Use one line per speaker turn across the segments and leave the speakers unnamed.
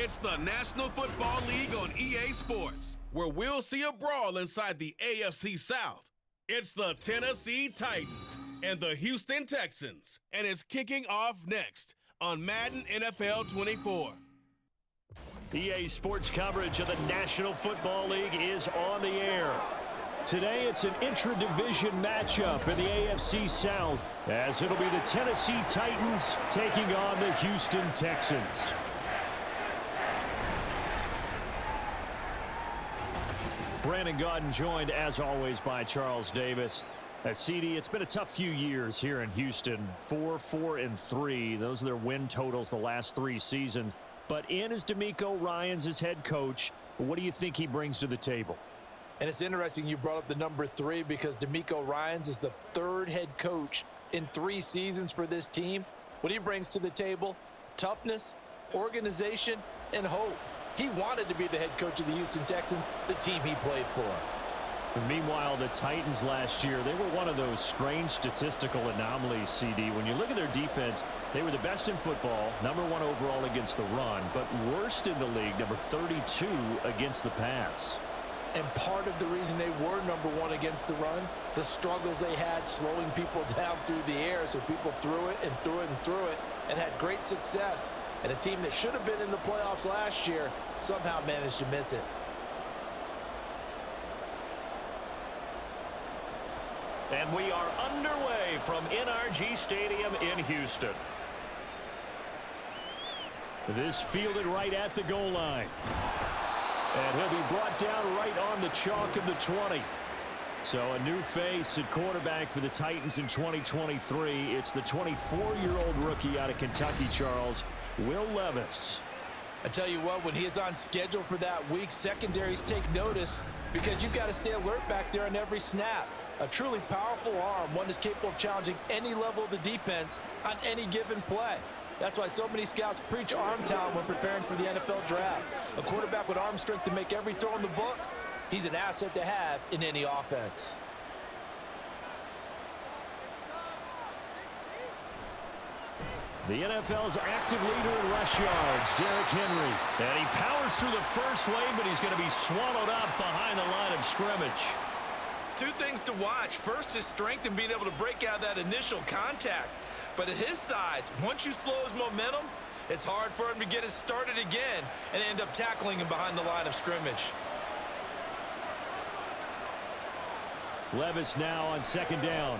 It's the National Football League on EA Sports, where we'll see a brawl inside the AFC South. It's the Tennessee Titans and the Houston Texans, and it's kicking off next on Madden NFL 24.
EA Sports coverage of the National Football League is on the air. Today, it's an intra-division matchup in the AFC South, as it'll be the Tennessee Titans taking on the Houston Texans. Brandon Gaudin joined, as always, by Charles Davis. CD, it's been a tough few years here in Houston. 4-4-3. Those are their win totals the last 3 seasons. But in is DeMeco Ryans as head coach. What do you think he brings to the table?
And it's interesting you brought up the number 3 because DeMeco Ryans is the 3rd head coach in 3 seasons for this team. What he brings to the table: toughness, organization, and hope. He wanted to be the head coach of the Houston Texans, the team he played for.
And meanwhile, the Titans last year, they were one of those strange statistical anomalies, CD. When you look at their defense, they were the best in football, number 1 overall against the run, but worst in the league, number 32 against the pass.
And part of the reason they were number 1 against the run, the struggles they had slowing people down through the air, so people threw it and threw it and threw it and had great success. And a team that should have been in the playoffs last year somehow managed to miss it.
And we are underway from NRG Stadium in Houston. This fielded right at the goal line. And he'll be brought down right on the chalk of the 20. So a new face at quarterback for the Titans in 2023. It's the 24-year-old rookie out of Kentucky, Charles, Will Levis.
I tell you what, when he is on schedule for that week, secondaries take notice because you've got to stay alert back there on every snap. A truly powerful arm, one that's capable of challenging any level of the defense on any given play. That's why so many scouts preach arm talent when preparing for the NFL draft. A quarterback with arm strength to make every throw in the book, he's an asset to have in any offense.
The NFL's active leader in rush yards, Derrick Henry. And he powers through the first wave, but he's going to be swallowed up behind the line of scrimmage.
2 things to watch. First, his strength in being able to break out that initial contact. But at his size, once you slow his momentum, it's hard for him to get it started again and end up tackling him behind the line of scrimmage.
Levis now on 2nd down.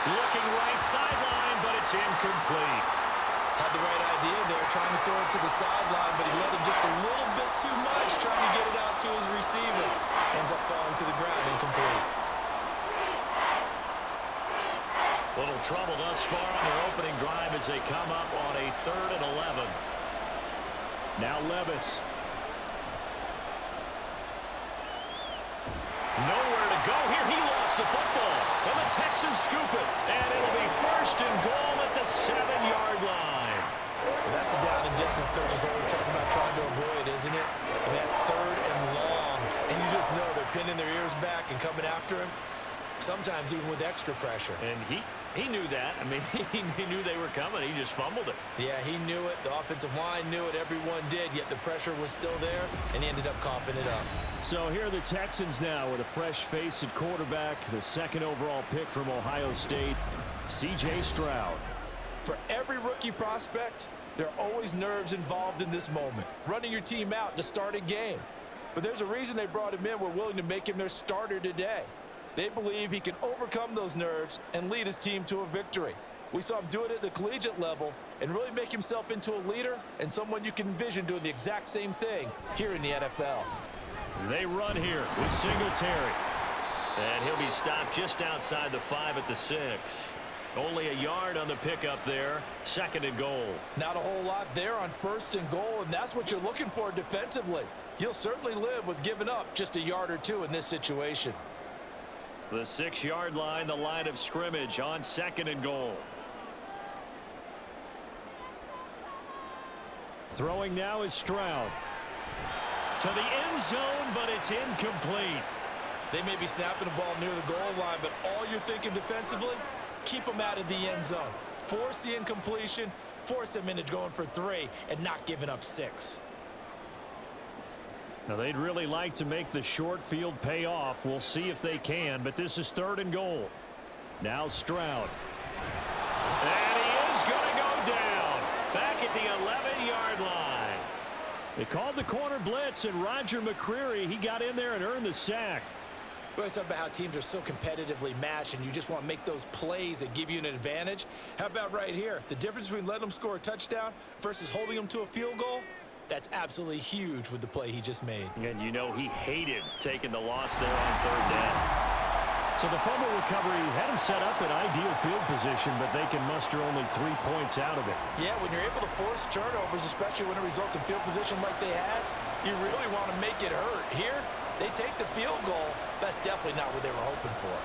Looking right sideline, but it's incomplete.
Had the right idea there, trying to throw it to the sideline, but he let him just a little bit too much, trying to get it out to his receiver. Ends up falling to the ground, incomplete.
Little trouble thus far on their opening drive as they come up on a 3rd and 11. Now Levis. Nowhere to go here. He lost the football. And the Texans scoop it. And it'll be 1st and goal at the 7-yard line.
Well, that's a down and distance coaches always talking about trying to avoid, isn't it? I mean, that's 3rd and long. And you just know they're pinning their ears back and coming after him. Sometimes even with extra pressure.
And he knew that. I mean, he knew they were coming. He just fumbled it.
Yeah, he knew it. The offensive line knew it. Everyone did. Yet the pressure was still there, and he ended up coughing it up.
So here are the Texans now with a fresh face at quarterback. The 2nd overall pick from Ohio State, C.J. Stroud.
For every rookie prospect, there are always nerves involved in this moment. Running your team out to start a game. But there's a reason they brought him in. We're willing to make him their starter today. They believe he can overcome those nerves and lead his team to a victory. We saw him do it at the collegiate level and really make himself into a leader and someone you can envision doing the exact same thing here in the NFL.
They run here with Singletary. And he'll be stopped just outside the 5 at the 6. Only a yard on the pickup there. 2nd and goal.
Not a whole lot there on 1st and goal, and that's what you're looking for defensively. You'll certainly live with giving up just a yard or 2 in this situation.
The 6-yard line, the line of scrimmage on 2nd and goal. Throwing now is Stroud. To the end zone, but it's incomplete.
They may be snapping the ball near the goal line, but all you're thinking defensively, keep them out of the end zone. Force the incompletion, force them into going for 3 and not giving up 6.
Now, they'd really like to make the short field pay off. We'll see if they can, but this is 3rd and goal. Now Stroud. And he is going to go down back at the 11-yard line. They called the corner blitz, and Roger McCreary, he got in there and earned the sack.
Well, it's about how teams are so competitively matched, and you just want to make those plays that give you an advantage. How about right here? The difference between letting them score a touchdown versus holding them to a field goal, that's absolutely huge with the play he just made.
And you know he hated taking the loss there on 3rd down. So the fumble recovery had him set up in ideal field position, but they can muster only 3 points out of it.
Yeah, when you're able to force turnovers, especially when it results in field position like they had, you really want to make it hurt. Here, they take the field goal. That's definitely not what they were hoping for.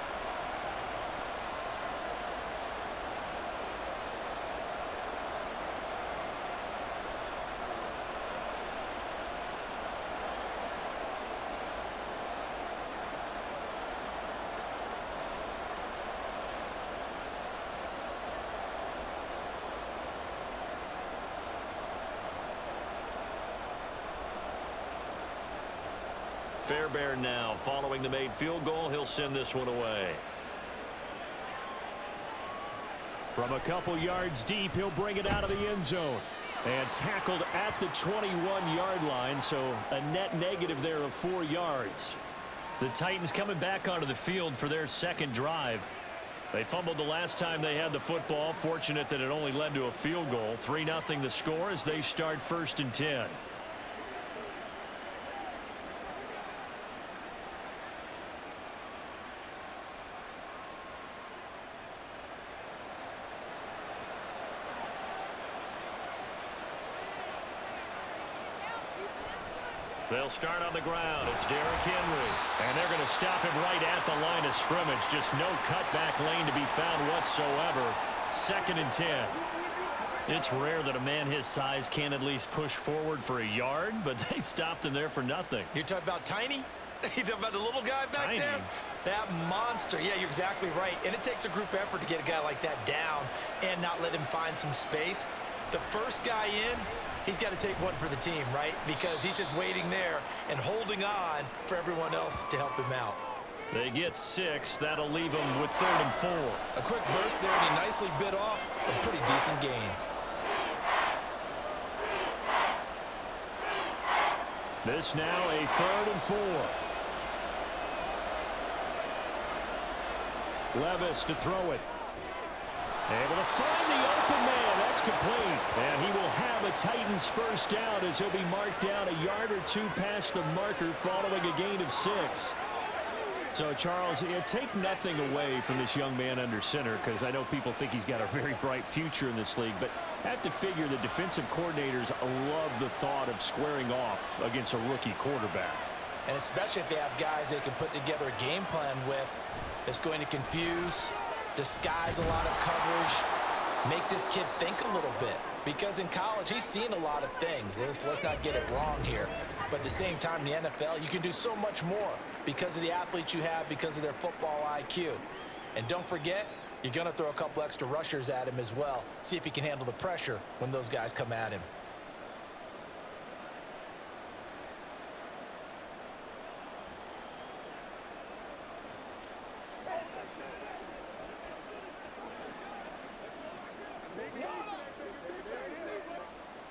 Fairbairn now following the made field goal. He'll send this one away. From a couple yards deep, he'll bring it out of the end zone. And tackled at the 21-yard line, so a net negative there of 4 yards. The Titans coming back onto the field for their 2nd drive. They fumbled the last time they had the football. Fortunate that it only led to a field goal. 3-0 the score as they start 1st and 10. They'll start on the ground. It's Derrick Henry. And they're going to stop him right at the line of scrimmage. Just no cutback lane to be found whatsoever. 2nd and 10. It's rare that a man his size can at least push forward for a yard, but they stopped him there for nothing.
You're talking about Tiny? You're talking about the little guy back there? That monster. Yeah, you're exactly right. And it takes a group effort to get a guy like that down and not let him find some space. The first guy in, he's got to take one for the team, right? Because he's just waiting there and holding on for everyone else to help him out.
They get 6. That'll leave them with 3rd and 4.
A quick burst there, and he nicely bit off a pretty decent gain.
This now a 3rd and 4. Levis to throw it. Able to find the open man. That's complete. And he will have a Titans first down as he'll be marked down a yard or 2 past the marker following a gain of 6. So, Charles, take nothing away from this young man under center, because I know people think he's got a very bright future in this league, but I have to figure the defensive coordinators love the thought of squaring off against a rookie quarterback.
And especially if they have guys they can put together a game plan with that's going to confuse, disguise a lot of coverage, make this kid think a little bit. Because in college, he's seen a lot of things. Let's not get it wrong here. But at the same time, in the NFL, you can do so much more because of the athletes you have, because of their football IQ. And don't forget, you're going to throw a couple extra rushers at him as well. See if he can handle the pressure when those guys come at him.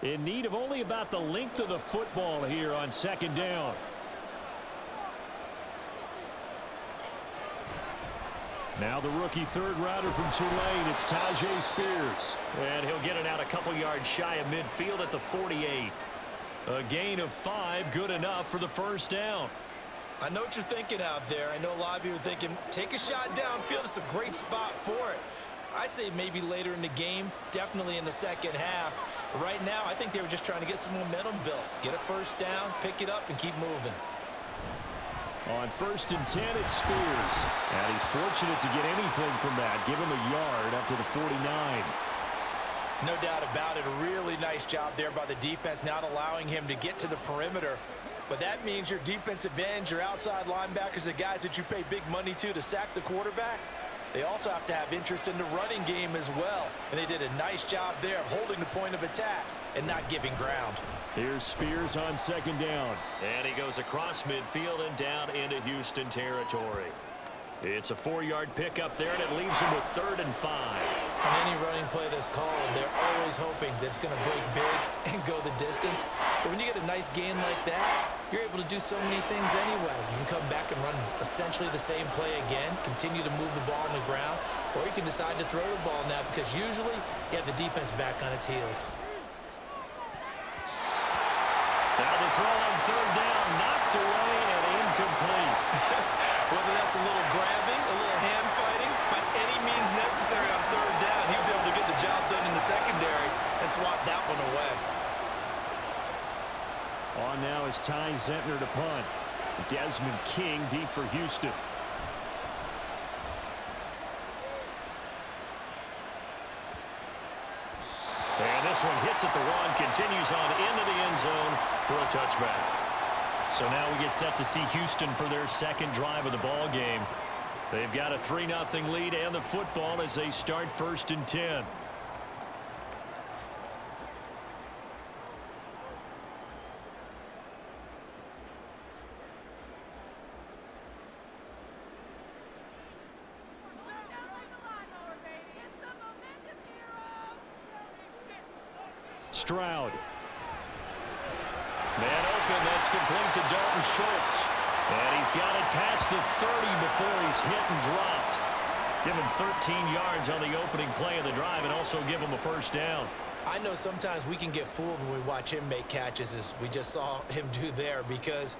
In need of only about the length of the football here on 2nd down. Now the rookie 3rd rounder from Tulane, it's Tajay Spears. And he'll get it out a couple yards shy of midfield at the 48. A gain of 5, good enough for the first down.
I know what you're thinking out there. I know a lot of you are thinking, take a shot downfield. It's a great spot for it. I'd say maybe later in the game, definitely in the second half. But right now, I think they were just trying to get some momentum built. Get a first down, pick it up, and keep moving.
On 1st and 10, it's Spears. And he's fortunate to get anything from that. Give him a yard up to the 49.
No doubt about it. A really nice job there by the defense, not allowing him to get to the perimeter. But that means your defensive ends, your outside linebackers, the guys that you pay big money to sack the quarterback, they also have to have interest in the running game as well. And they did a nice job there of holding the point of attack and not giving ground.
Here's Spears on second down. And he goes across midfield and down into Houston territory. It's a 4-yard pickup there, and it leaves him with 3rd and 5.
On any running play that's called, they're always hoping that it's going to break big and go the distance. But when you get a nice gain like that, you're able to do so many things anyway. You can come back and run essentially the same play again, continue to move the ball on the ground, or you can decide to throw the ball now because usually you have the defense back on its heels.
Now the throw on 3rd down, knocked away and incomplete.
Whether that's a little grabbing, a little hand fighting, by any means necessary on 3rd down, he was able to get the job done in the secondary and swat that one away.
On now is Ty Zentner to punt. Desmond King deep for Houston. And this one hits at the 1, continues on into the end zone for a touchback. So now we get set to see Houston for their second drive of the ball game. They've got a 3-0 lead and the football as they start 1st and 10. Stroud. Man open, that's complete to Dalton Schultz. And he's got it past the 30 before he's hit and dropped. Give him 13 yards on the opening play of the drive and also give him a 1st down.
I know sometimes we can get fooled when we watch him make catches, as we just saw him do there, because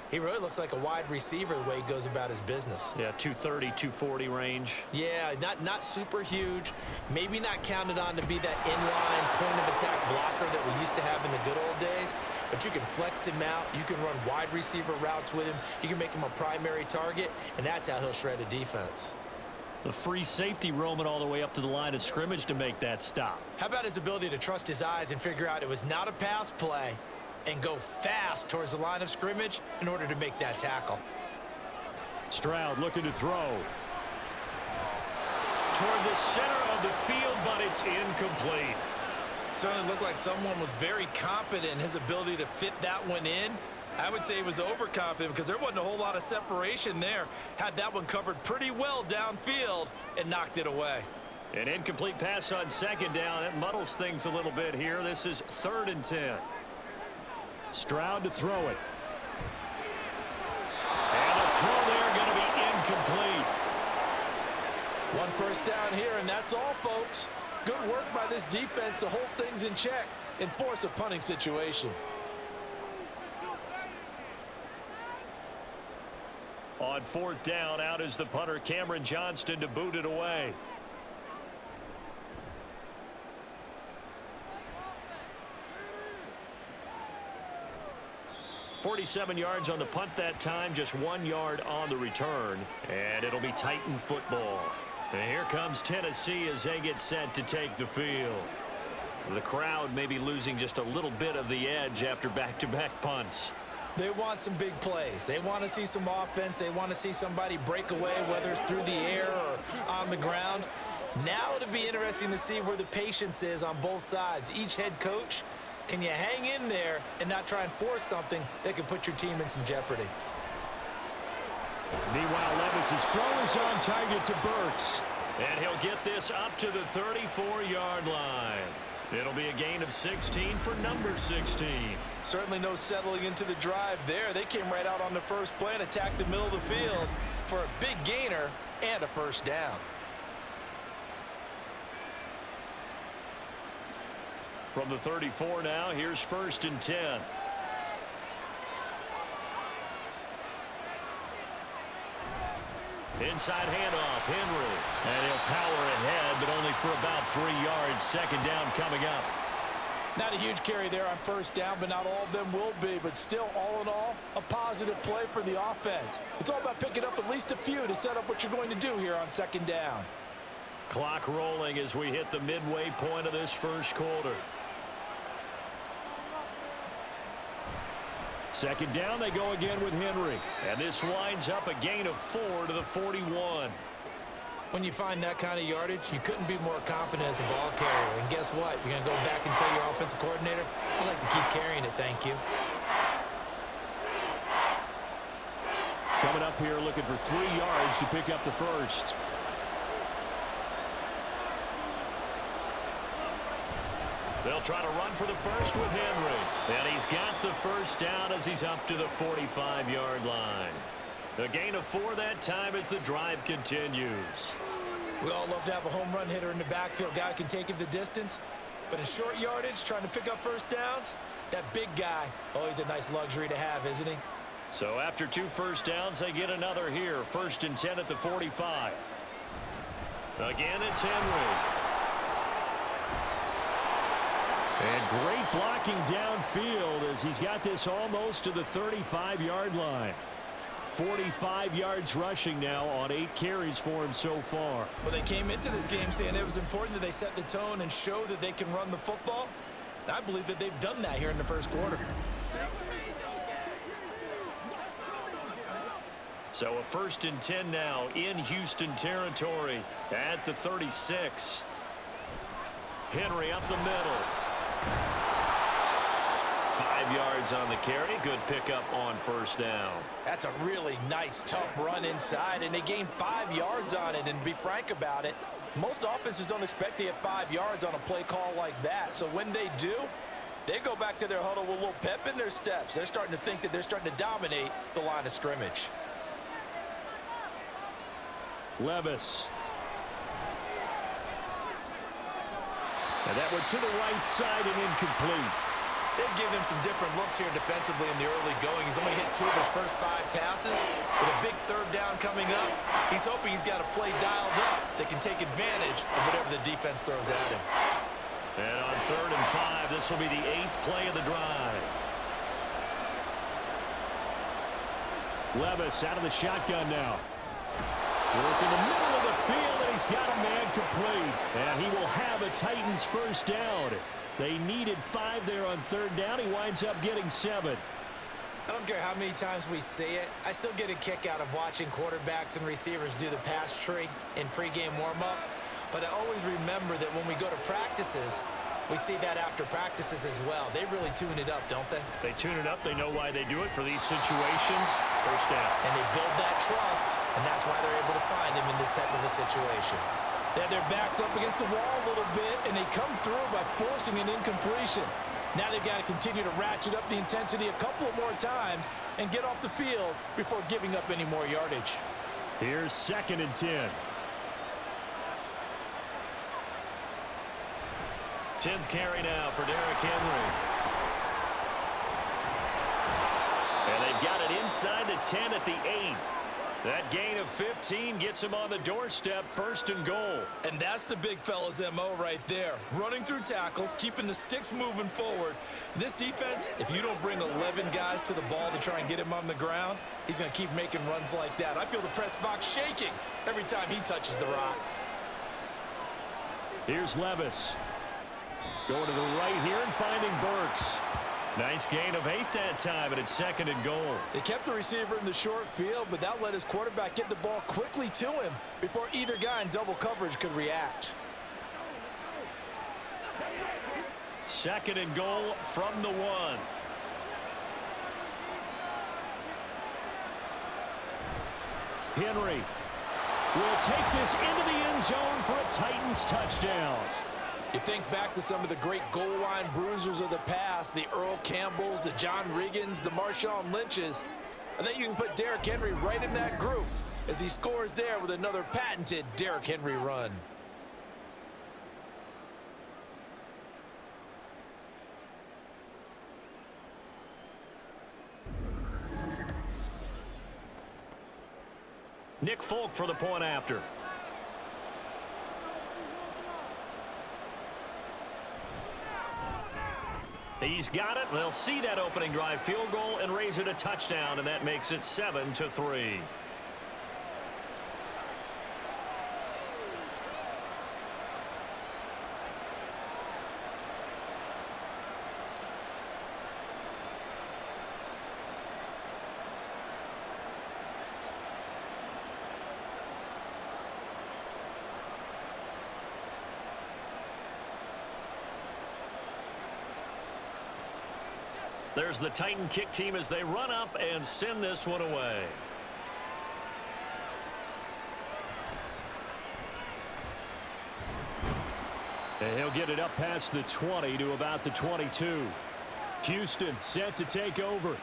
he really looks like a wide receiver the way he goes about his business.
Yeah, 230, 240 range.
Yeah, not super huge. Maybe not counted on to be that inline point-of-attack blocker that we used to have in the good old days. But you can flex him out. You can run wide receiver routes with him. You can make him a primary target, and that's how he'll shred a defense.
The free safety roaming all the way up to the line of scrimmage to make that stop.
How about his ability to trust his eyes and figure out it was not a pass play and go fast towards the line of scrimmage in order to make that tackle.
Stroud looking to throw. Toward the center of the field, but it's incomplete.
Certainly looked like someone was very confident in his ability to fit that one in. I would say he was overconfident because there wasn't a whole lot of separation there. Had that one covered pretty well downfield and knocked it away.
An incomplete pass on 2nd down. It muddles things a little bit here. This is 3rd and 10. Stroud to throw it. And the throw there going to be incomplete.
1 first down here, and that's all, folks. Good work by this defense to hold things in check and force a punting situation.
On 4th down, out is the punter, Cameron Johnston, to boot it away. $47 yards on the punt that time, just 1 yard on the return, and it'll be Titan football. And here comes Tennessee as they get set to take the field. The crowd may be losing just a little bit of the edge after back-to-back punts.
They want some big plays. They want to see some offense. They want to see somebody break away, whether it's through the air or on the ground. Now it'll be interesting to see where the patience is on both sides. Each head coach, can you hang in there and not try and force something that could put your team in some jeopardy?
Meanwhile, Levis's throw is on target to Burks. And he'll get this up to the 34-yard line. It'll be a gain of 16 for number 16.
Certainly no settling into the drive there. They came right out on the first play and attacked the middle of the field for a big gainer and a 1st down.
From the 34 now, here's 1st and 10. Inside handoff, Henry. And he'll power ahead, but only for about 3 yards. 2nd down coming up.
Not a huge carry there on 1st down, but not all of them will be. But still, all in all, a positive play for the offense. It's all about picking up at least a few to set up what you're going to do here on 2nd down.
Clock rolling as we hit the midway point of this first quarter. 2nd down, they go again with Henry. And this winds up a gain of 4 to the 41.
When you find that kind of yardage, you couldn't be more confident as a ball carrier. And guess what? You're going to go back and tell your offensive coordinator, I'd like to keep carrying it, thank you.
Coming up here looking for 3 yards to pick up the first. They'll try to run for the first with Henry. And he's got the first down as he's up to the 45-yard line. A gain of 4 that time as the drive continues.
We all love to have a home run hitter in the backfield. Guy can take it the distance. But in short yardage, trying to pick up first downs, that big guy, he's a nice luxury to have, isn't he?
So after 2 first downs, they get another here. 1st and 10 at the 45. Again, it's Henry. And great blocking downfield as he's got this almost to the 35-yard line. 45 yards rushing now on 8 carries for him so far.
Well, they came into this game saying it was important that they set the tone and show that they can run the football. And I believe that they've done that here in the first quarter.
So a 1st and 10 now in Houston territory at the 36. Henry up the middle. 5 yards on the carry. Good pickup on first down.
That's a really nice, tough run inside, and they gained 5 yards on it. And to be frank about it, most offenses don't expect to get 5 yards on a play call like that. So when they do, they go back to their huddle with a little pep in their steps. They're starting to think that they're starting to dominate the line of scrimmage.
Levis. And that one to the right side and incomplete.
They've given him some different looks here defensively in the early going. He's only hit 2 of his first 5 passes. With a big 3rd down coming up, he's hoping he's got a play dialed up that can take advantage of whatever the defense throws at him.
And on 3rd and 5, this will be the 8th play of the drive. Levis out of the shotgun now. Work in the middle of the field, and he's got a man complete. And he will have a Titans first down. They needed 5 there on 3rd down. He winds up getting 7.
I don't care how many times we say it. I still get a kick out of watching quarterbacks and receivers do the pass tree in pregame warm-up. But I always remember that when we go to practices, we see that after practices as well. They really tune it up, don't they?
They tune it up. They know why they do it for these situations. First down.
And they build that trust, and that's why they're able to find him in this type of a situation. They have their backs up against the wall a little bit, and they come through by forcing an incompletion. Now they've got to continue to ratchet up the intensity a couple of more times and get off the field before giving up any more yardage.
Here's 2nd and 10. 10th carry now for Derrick Henry. And they've got it inside the 10 at the 8. That gain of 15 gets him on the doorstep, 1st and goal.
And that's the big fella's MO right there. Running through tackles, keeping the sticks moving forward. This defense, if you don't bring 11 guys to the ball to try and get him on the ground, he's going to keep making runs like that. I feel the press box shaking every time he touches the rock.
Here's Levis. Going to the right here and finding Burks. Nice gain of 8 that time, and it's 2nd and goal.
They kept the receiver in the short field, but that let his quarterback get the ball quickly to him before either guy in double coverage could react.
2nd and goal from the 1. Henry will take this into the end zone for a Titans touchdown.
You think back to some of the great goal line bruisers of the past, the Earl Campbells, the John Riggins, the Marshawn Lynches. I think you can put Derrick Henry right in that group as he scores there with another patented Derrick Henry run.
Nick Folk for the point after. He's got it. They'll see that opening drive field goal and raise it a touchdown, and that makes it 7-3. There's the Titan kick team as they run up and send this one away. And he'll get it up past the 20 to about the 22. Houston set to take over.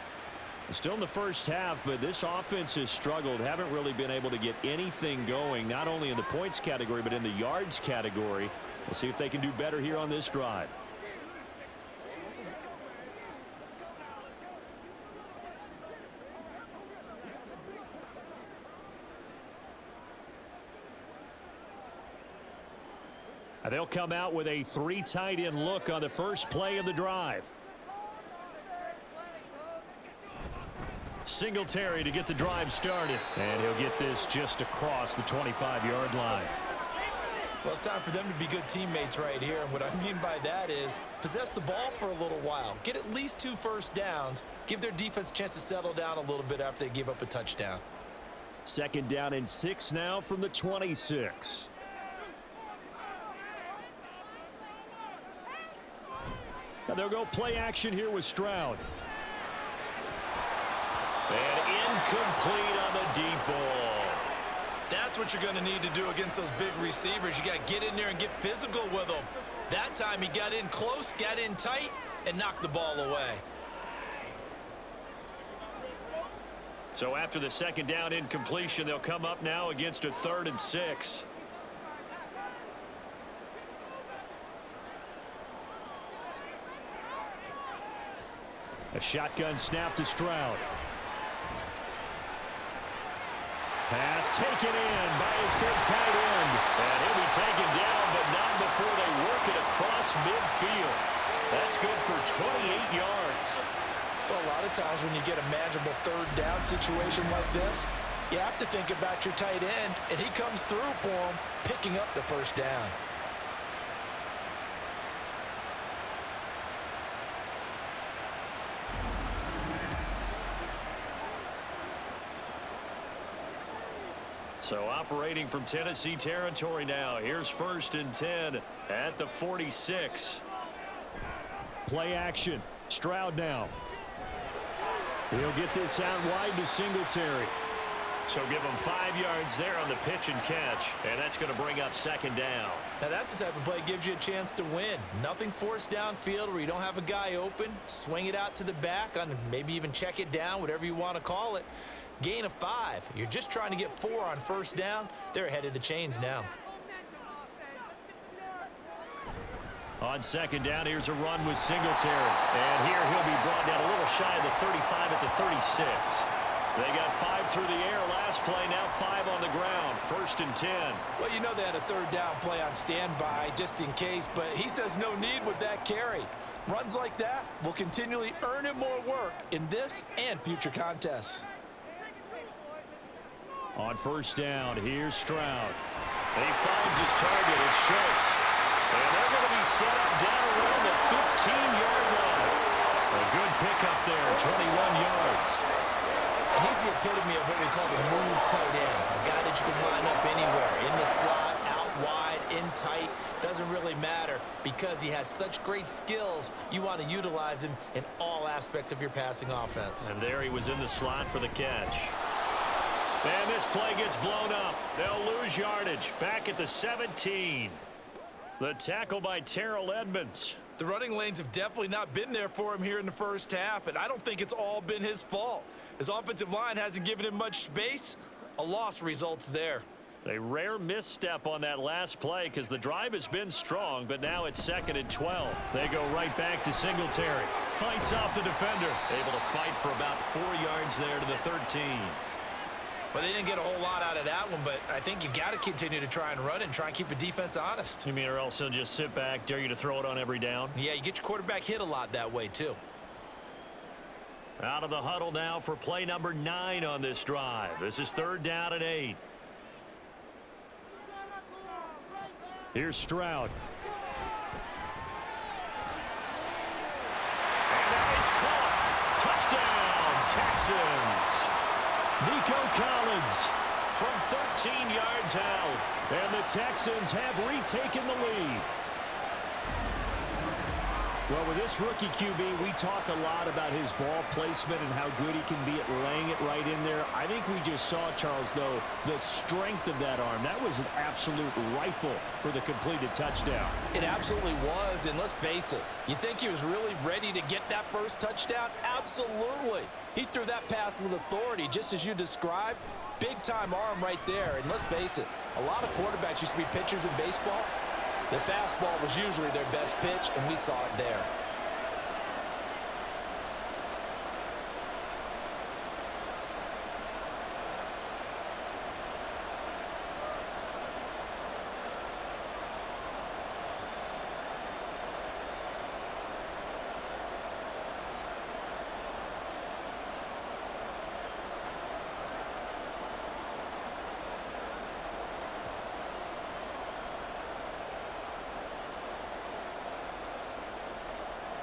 Still in the first half, but this offense has struggled. Haven't really been able to get anything going, not only in the points category, but in the yards category. We'll see if they can do better here on this drive. And they'll come out with a 3 tight end look on the first play of the drive. Singletary to get the drive started. And he'll get this just across the 25-yard line.
Well, it's time for them to be good teammates right here. And what I mean by that is possess the ball for a little while. Get at least 2 first downs. Give their defense a chance to settle down a little bit after they give up a touchdown.
2nd down and 6 now from the 26. Now they'll go play action here with Stroud. And incomplete on the deep ball.
That's what you're going to need to do against those big receivers. You got to get in there and get physical with them. That time he got in close, got in tight, and knocked the ball away.
So after the 2nd down incompletion, they'll come up now against a 3rd and 6. A shotgun snap to Stroud. Pass taken in by his big tight end. And he'll be taken down, but not before they work it across midfield. That's good for 28 yards.
Well, a lot of times when you get a manageable 3rd down situation like this, you have to think about your tight end, and he comes through for him, picking up the first down.
So operating from Tennessee territory now. Here's 1st and 10 at the 46. Play action. Stroud now. He'll get this out wide to Singletary. So give him 5 yards there on the pitch and catch. And that's going to bring up 2nd down.
Now that's the type of play that gives you a chance to win. Nothing forced downfield where you don't have a guy open. Swing it out to the back, on maybe even check it down, whatever you want to call it. Gain of 5. You're just trying to get 4 on 1st down. They're ahead of the chains now.
On 2nd down, here's a run with Singletary. And here he'll be brought down a little shy of the 35 at the 36. They got 5 through the air last play, now 5 on the ground. 1st and 10.
Well, you know they had a 3rd down play on standby just in case, but he says no need with that carry. Runs like that will continually earn him more work in this and future contests.
On 1st down, here's Stroud. And he finds his target. It's Schultz. And they're going to be set up down around the 15-yard line. A good pickup there, 21 yards.
And he's the epitome of what we call the move tight end. A guy that you can line up anywhere. In the slot, out wide, in tight. Doesn't really matter because he has such great skills. You want to utilize him in all aspects of your passing offense.
And there he was in the slot for the catch. And this play gets blown up. They'll lose yardage. Back at the 17. The tackle by Terrell Edmonds.
The running lanes have definitely not been there for him here in the first half, and I don't think it's all been his fault. His offensive line hasn't given him much space. A loss results there.
A rare misstep on that last play because the drive has been strong, but now it's 2nd and 12. They go right back to Singletary. Fights off the defender. Able to fight for about 4 yards there to the 13.
Well, they didn't get a whole lot out of that one, but I think you've got to continue to try and run and try and keep the defense honest.
You mean or else they'll just sit back, dare you to throw it on every down?
Yeah, you get your quarterback hit a lot that way, too.
Out of the huddle now for play number 9 on this drive. This is 3rd down and 8. Here's Stroud. And that is caught. Touchdown, Texans. Nico Collins from 13 yards out. And the Texans have retaken the lead. Well, with this rookie QB, we talk a lot about his ball placement and how good he can be at laying it right in there. I think we just saw, Charles, though, the strength of that arm. That was an absolute rifle for the completed touchdown.
It absolutely was, and let's face it, you think he was really ready to get that first touchdown? Absolutely. He threw that pass with authority, just as you described. Big-time arm right there, and let's face it, a lot of quarterbacks used to be pitchers in baseball. The fastball was usually their best pitch, and we saw it there.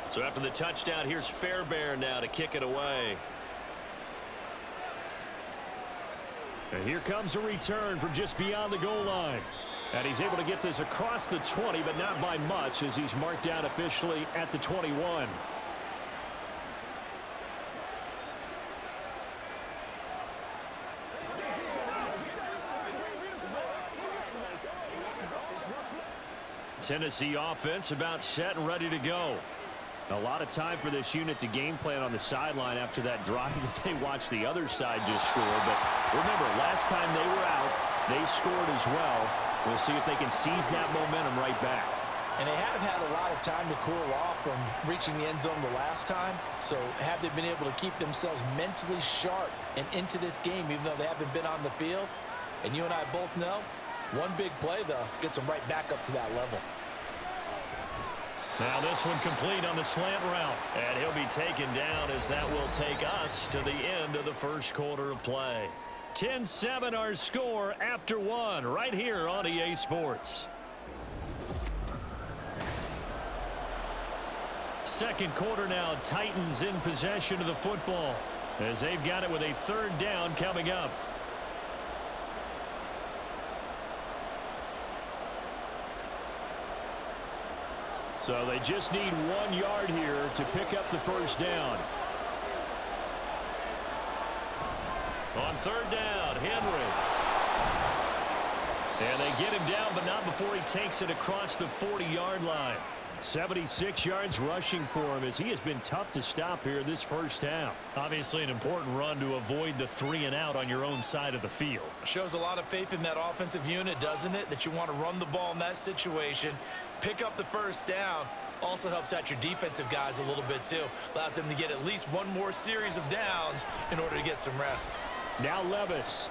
So after the touchdown, here's Fairbairn now to kick it away. And here comes a return from just beyond the goal line. And he's able to get this across the 20, but not by much, as he's marked down officially at the 21. Tennessee offense about set and ready to go. A lot of time for this unit to game plan on the sideline after that drive that they watched the other side just score. But remember, last time they were out, they scored as well. We'll see if they can seize that momentum right back.
And they have had a lot of time to cool off from reaching the end zone the last time. So have they been able to keep themselves mentally sharp and into this game, even though they haven't been on the field? And you and I both know, one big play, though, gets them right back up to that level.
Now this one complete on the slant route. And he'll be taken down as that will take us to the end of the first quarter of play. 10-7 our score after one right here on EA Sports. Second quarter now, Titans in possession of the football as they've got it with a third down coming up. So they just need 1 yard here to pick up the first down. On third down, Henry. And they get him down, but not before he takes it across the 40-yard line. 76 yards rushing for him as he has been tough to stop here this first half. Obviously an important run to avoid the 3 and out on your own side of the field.
Shows a lot of faith in that offensive unit, doesn't it? That you want to run the ball in that situation, pick up the first down. Also helps out your defensive guys a little bit too. Allows them to get at least one more series of downs in order to get some rest.
Now Levis.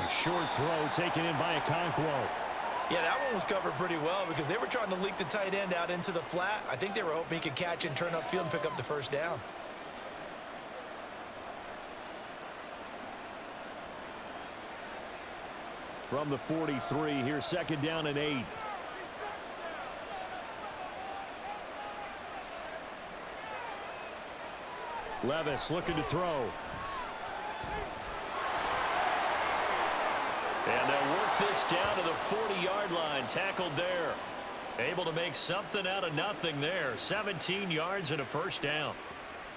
A short throw taken in by Okonkwo.
Yeah, that one was covered pretty well because they were trying to leak the tight end out into the flat. I think they were hoping he could catch and turn upfield and pick up the first down.
From the 43, here's second down and 8. Levis looking to throw. And they'll work this down to the 40-yard line. Tackled there. Able to make something out of nothing there. 17 yards and a first down.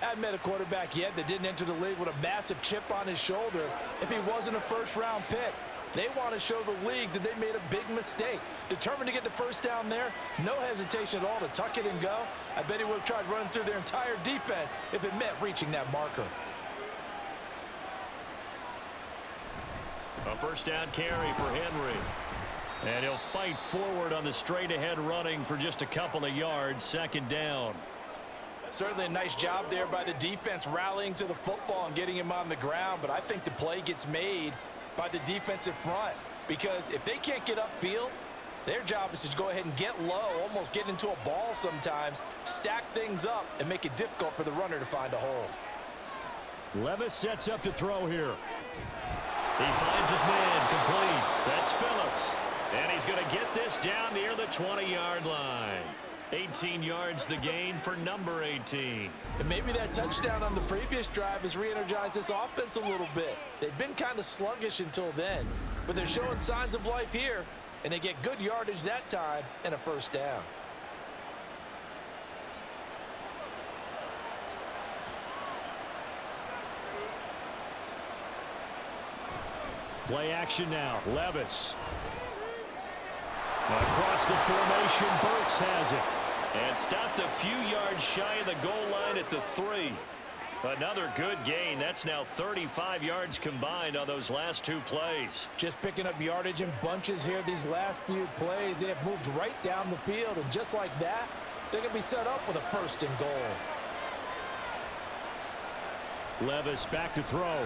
I haven't met a quarterback yet that didn't enter the league with a massive chip on his shoulder if he wasn't a first-round pick. They want to show the league that they made a big mistake. Determined to get the first down there, no hesitation at all to tuck it and go. I bet he would have tried running through their entire defense if it meant reaching that marker.
A first down carry for Henry. And he'll fight forward on the straight-ahead running for just a couple of yards. Second down.
Certainly a nice job there by the defense rallying to the football and getting him on the ground. But I think the play gets made by the defensive front because if they can't get upfield, their job is to go ahead and get low, almost get into a ball sometimes, stack things up, and make it difficult for the runner to find a hole.
Levis sets up to throw here. He finds his man complete. That's Phillips. And he's going to get this down near the 20-yard line. 18 yards the gain for number 18.
And maybe that touchdown on the previous drive has re-energized this offense a little bit. They've been kind of sluggish until then, but they're showing signs of life here, and they get good yardage that time and a first down.
Play action now. Levis. Across the formation, Burks has it.
And stopped a few yards shy of the goal line at the 3. Another good gain. That's now 35 yards combined on those last 2 plays.
Just picking up yardage in bunches here these last few plays. They have moved right down the field, and just like that, they're going to be set up with a 1st and goal.
Levis back to throw.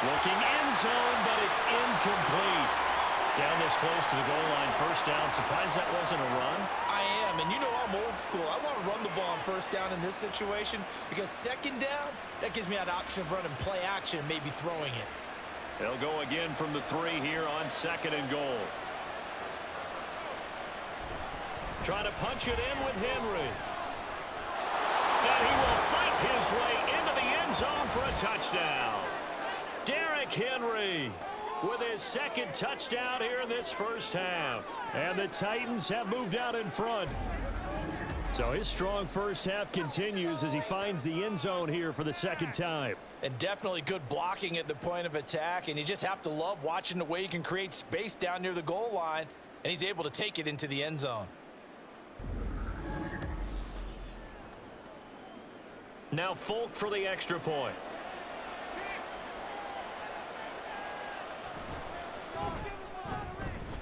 Looking end zone, but it's incomplete. Down this close to the goal line, 1st down. Surprised that wasn't a run?
I am, and you know I'm old school. I want to run the ball on 1st down in this situation because 2nd down, that gives me that option of running play action and maybe throwing it.
They'll go again from the 3 here on 2nd and goal. Trying to punch it in with Henry. And he will fight his way into the end zone for a touchdown. Derrick Henry with his 2nd touchdown here in this 1st half. And the Titans have moved out in front. So his strong 1st half continues as he finds the end zone here for the 2nd time.
And definitely good blocking at the point of attack, and you just have to love watching the way he can create space down near the goal line, and he's able to take it into the end zone.
Now Folk for the extra point.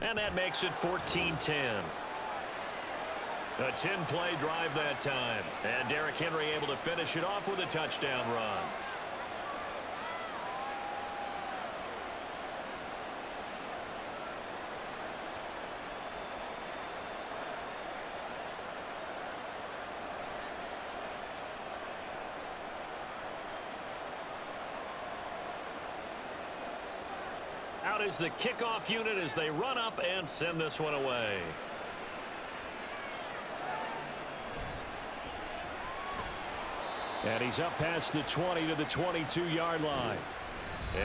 And that makes it 14-10. A 10-play drive that time. And Derrick Henry able to finish it off with a touchdown run. Out is the kickoff unit as they run up and send this one away. And he's up past the 20 to the 22-yard line.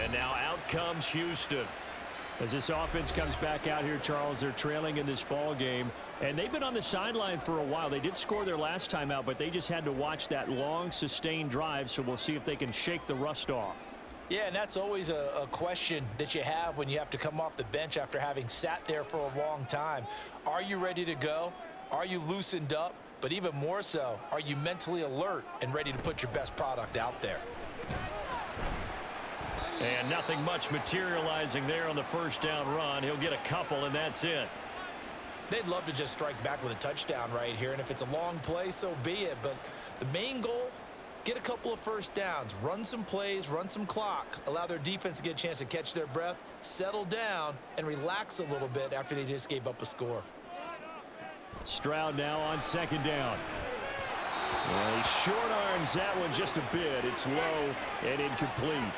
And now out comes Houston. As this offense comes back out here, Charles, they're trailing in this ball game. And they've been on the sideline for a while. They did score their last time out, but they just had to watch that long, sustained drive. So we'll see if they can shake the rust off.
Yeah, and that's always a question that you have when you have to come off the bench after having sat there for a long time. Are you ready to go? Are you loosened up? But even more so, are you mentally alert and ready to put your best product out there?
And nothing much materializing there on the 1st down run. He'll get a couple, and that's it.
They'd love to just strike back with a touchdown right here, and if it's a long play, so be it. But the main goal, get a couple of 1st downs, run some plays, run some clock, allow their defense to get a chance to catch their breath, settle down, and relax a little bit after they just gave up a score.
Stroud now on 2nd down. Well, he short arms that one just a bit. It's low and incomplete.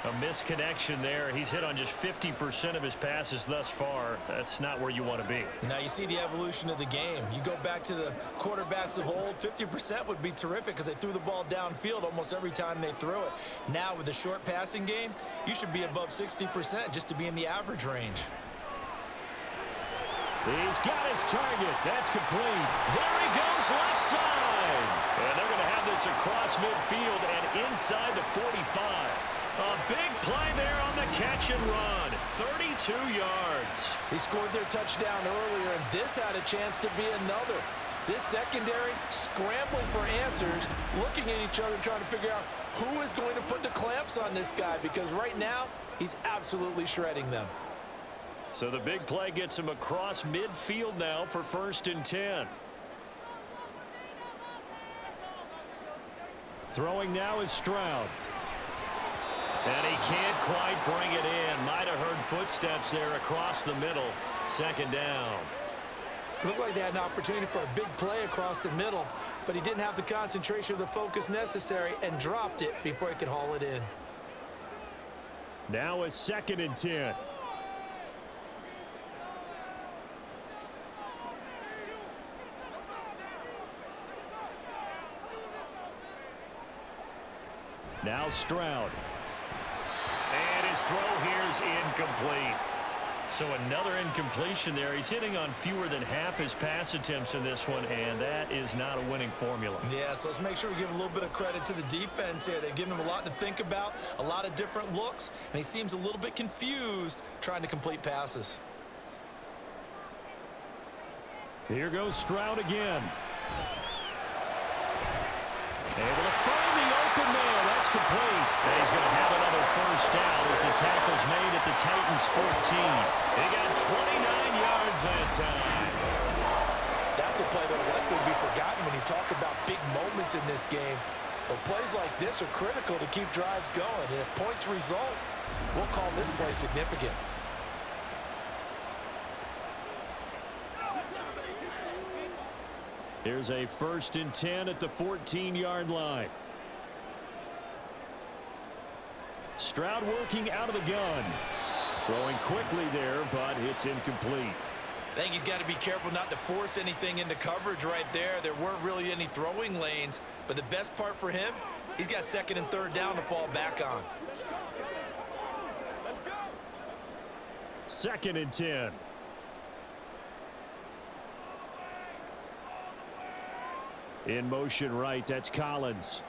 A misconnection there. He's hit on just 50% of his passes thus far. That's not where you want to be.
Now you see the evolution of the game. You go back to the quarterbacks of old, 50% would be terrific because they threw the ball downfield almost every time they threw it. Now with the short passing game, you should be above 60% just to be in the average range.
He's got his target. That's complete. There he goes left side. And they're going to have this across midfield and inside the 45. A big play there on the catch and run. 32 yards.
He scored their touchdown earlier, and this had a chance to be another. This secondary scrambling for answers, looking at each other, trying to figure out who is going to put the clamps on this guy, because right now he's absolutely shredding them.
So the big play gets him across midfield now for 1st and 10. Throwing now is Stroud. And he can't quite bring it in. Might have heard footsteps there across the middle. 2nd down.
Looked like they had an opportunity for a big play across the middle, but he didn't have the concentration or the focus necessary and dropped it before he could haul it in.
Now is 2nd and 10. Now Stroud. And his throw here is incomplete.
So another incompletion there. He's hitting on fewer than half his pass attempts in this one, and that is not a winning formula.
Yeah, so let's make sure we give a little bit of credit to the defense here. They've given him a lot to think about, a lot of different looks, and he seems a little bit confused trying to complete passes.
Here goes Stroud again. Able to find the open man. That's complete. And he's going to have another first down as the tackle's made at the Titans' 14. They got 29 yards that time.
That's a play that will likely be forgotten when you talk about big moments in this game. But plays like this are critical to keep drives going. And if points result, we'll call this play significant.
Here's a 1st and 10 at the 14-yard line. Stroud working out of the gun. Throwing quickly there, but it's incomplete.
I think he's got to be careful not to force anything into coverage right there. There weren't really any throwing lanes, but the best part for him, he's got 2nd and 3rd down to fall back on.
2nd and 10. In motion right, that's Collins.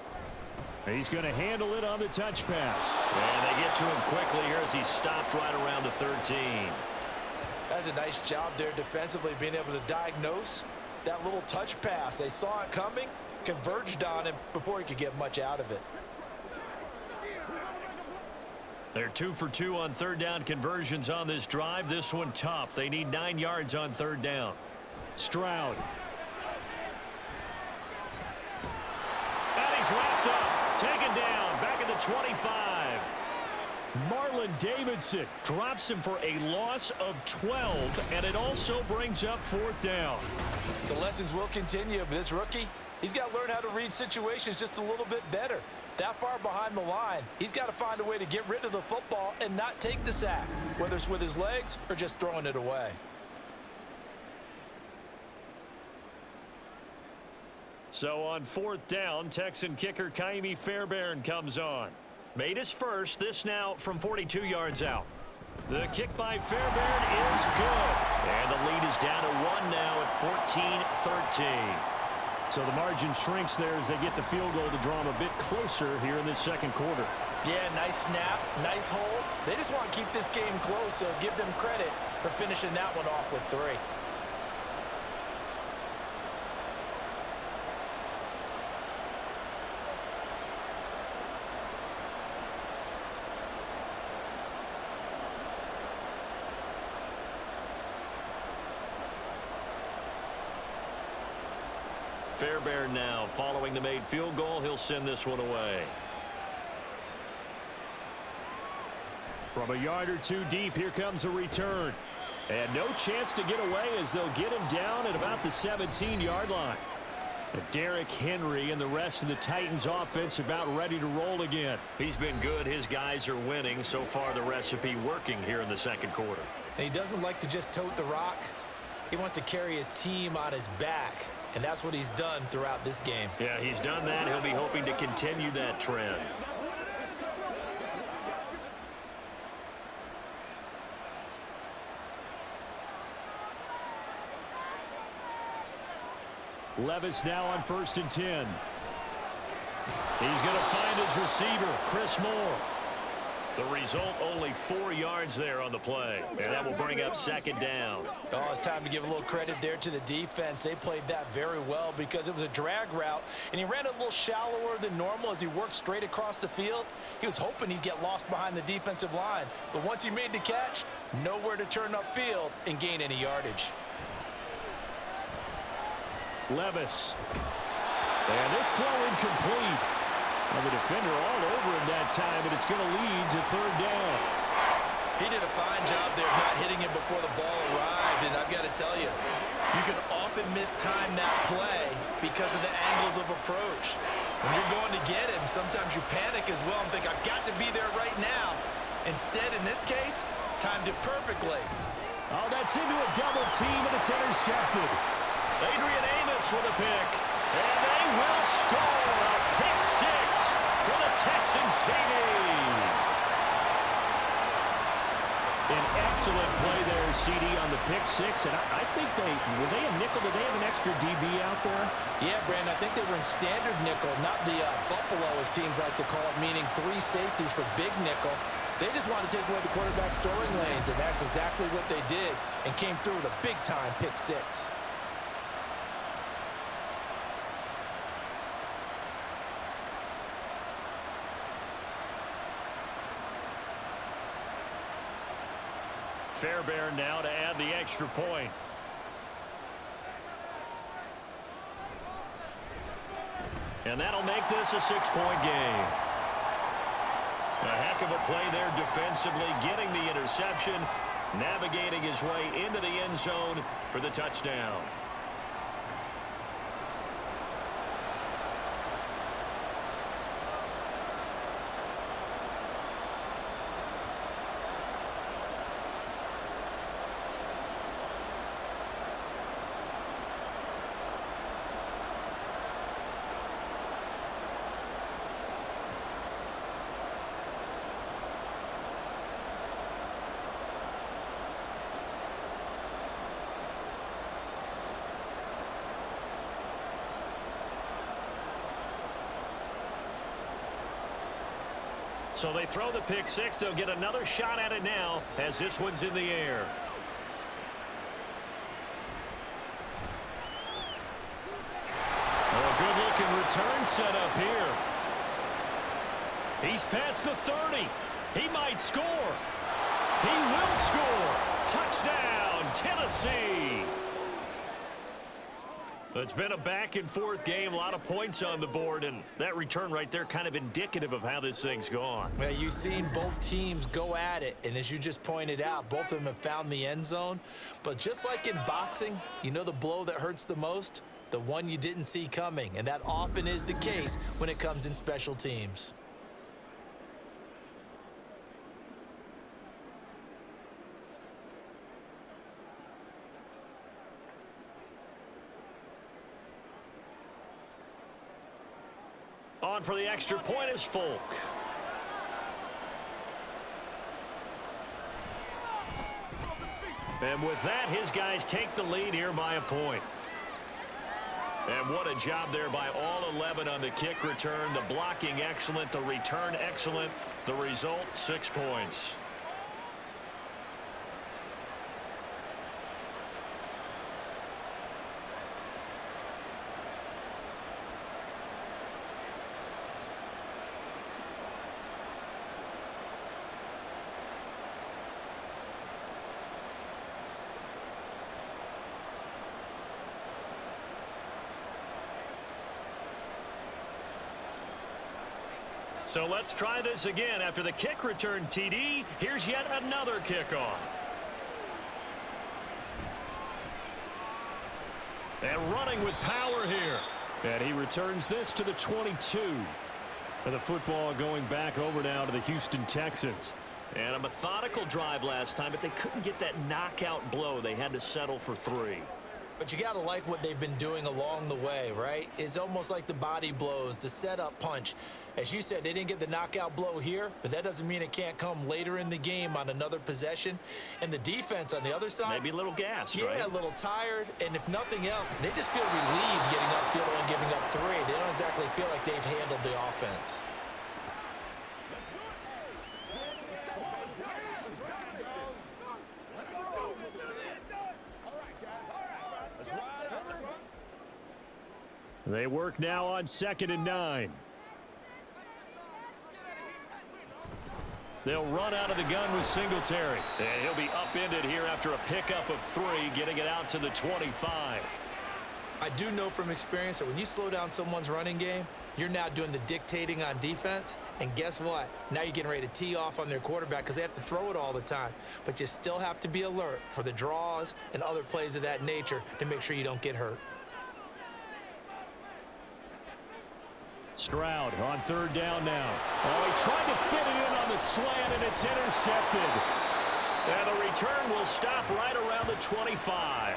He's going to handle it on the touch pass.
And they get to him quickly here as he stopped right around the 13.
That's a nice job there defensively, being able to diagnose that little touch pass. They saw it coming, converged on him before he could get much out of it.
They're 2 for 2 on 3rd down conversions on this drive. This one tough. They need 9 yards on 3rd down.
Stroud.
And he's wrapped up. Taken down. Back at the 25.
Marlon Davidson
Drops him for a loss of 12. And it also brings up 4th down.
The lessons will continue of this rookie. He's got to learn how to read situations just a little bit better. That far behind the line, he's got to find a way to get rid of the football and not take the sack, whether it's with his legs or just throwing it away.
So on 4th down, Texan kicker Kaimi Fairbairn comes on. Made his first, this now from 42 yards out. The kick by Fairbairn is good. And the lead is down to 1 now at 14-13.
So the margin shrinks there as they get the field goal to draw them a bit closer here in this 2nd quarter.
Yeah, nice snap, nice hold. They just want to keep this game close, so give them credit for finishing that one off with 3.
Fairbairn now following the made field goal. He'll send this one away.
From a yard or 2 deep, here comes a return. And no chance to get away as they'll get him down at about the 17-yard line. But Derrick Henry and the rest of the Titans offense about ready to roll again.
He's been good. His guys are winning. So far the recipe working here in the 2nd quarter.
And he doesn't like to just tote the rock. He wants to carry his team on his back. And that's what he's done throughout this game.
Yeah, he's done that. He'll be hoping to continue that trend.
Levis now on 1st and 10.
He's going to find his receiver, Chris Moore. The result, only 4 yards there on the play. And that will bring up 2nd down.
Oh, it's time to give a little credit there to the defense. They played that very well because it was a drag route, and he ran a little shallower than normal as he worked straight across the field. He was hoping he'd get lost behind the defensive line. But once he made the catch, nowhere to turn upfield and gain any yardage.
Levis. And this throw incomplete. And the defender all over him that time, but it's going to lead to 3rd down.
He did a fine job there not hitting him before the ball arrived, and I've got to tell you, you can often mistime that play because of the angles of approach. When you're going to get him, sometimes you panic as well and think, I've got to be there right now. Instead, in this case, timed it perfectly.
Oh, that's into a double team, and it's intercepted.
Adrian Amos with a pick. And they will score a pick 6 for the Texans TV.
An excellent play there, CD, on the pick six. And I think were they a nickel? Did they have an extra DB out there?
Yeah, Brandon, I think they were in standard nickel, not the Buffalo, as teams like to call it, meaning 3 safeties for big nickel. They just wanted to take away the quarterback's throwing lanes, and that's exactly what they did, and came through with a big-time pick six.
Fairbairn now to add the extra point. And that'll make this a 6-point game. A heck of a play there defensively, getting the interception, navigating his way into the end zone for the touchdown. So they throw the pick six. They'll get another shot at it now as this one's in the air. Oh, good-looking return set up here. He's past the 30. He might score. He will score. Touchdown, Tennessee. It's been a back-and-forth game, a lot of points on the board, and that return right there kind of indicative of how this thing's gone.
Well, you've seen both teams go at it, and as you just pointed out, both of them have found the end zone. But just like in boxing, you know the blow that hurts the most? The one you didn't see coming, and that often is the case when it comes in special teams.
On for the extra point is Folk. And with that, his guys take the lead here by a point. And what a job there by all 11 on the kick return. The blocking excellent, the return excellent. The result, 6 points. So let's try this again. After the kick return TD, here's yet another kickoff. And running with power here.
And he returns this to the 22. And the football going back over now to the Houston Texans.
And a methodical drive last time, but they couldn't get that knockout blow. They had to settle for 3.
But you got to like what they've been doing along the way, right? It's almost like the body blows, the setup punch. As you said, they didn't get the knockout blow here, but that doesn't mean it can't come later in the game on another possession. And the defense on the other side.
Maybe a little gassed,
right? Yeah, a little tired. And if nothing else, they just feel relieved getting upfield and giving up 3. They don't exactly feel like they've handled the offense.
They work now on 2nd and 9.
They'll run out of the gun with Singletary. And he'll be upended here after a pickup of 3, getting it out to the 25.
I do know from experience that when you slow down someone's running game, you're now doing the dictating on defense. And guess what? Now you're getting ready to tee off on their quarterback because they have to throw it all the time. But you still have to be alert for the draws and other plays of that nature to make sure you don't get hurt.
Stroud on 3rd down now. Oh, he tried to fit it in on the slant, and it's intercepted.
And the return will stop right around the 25.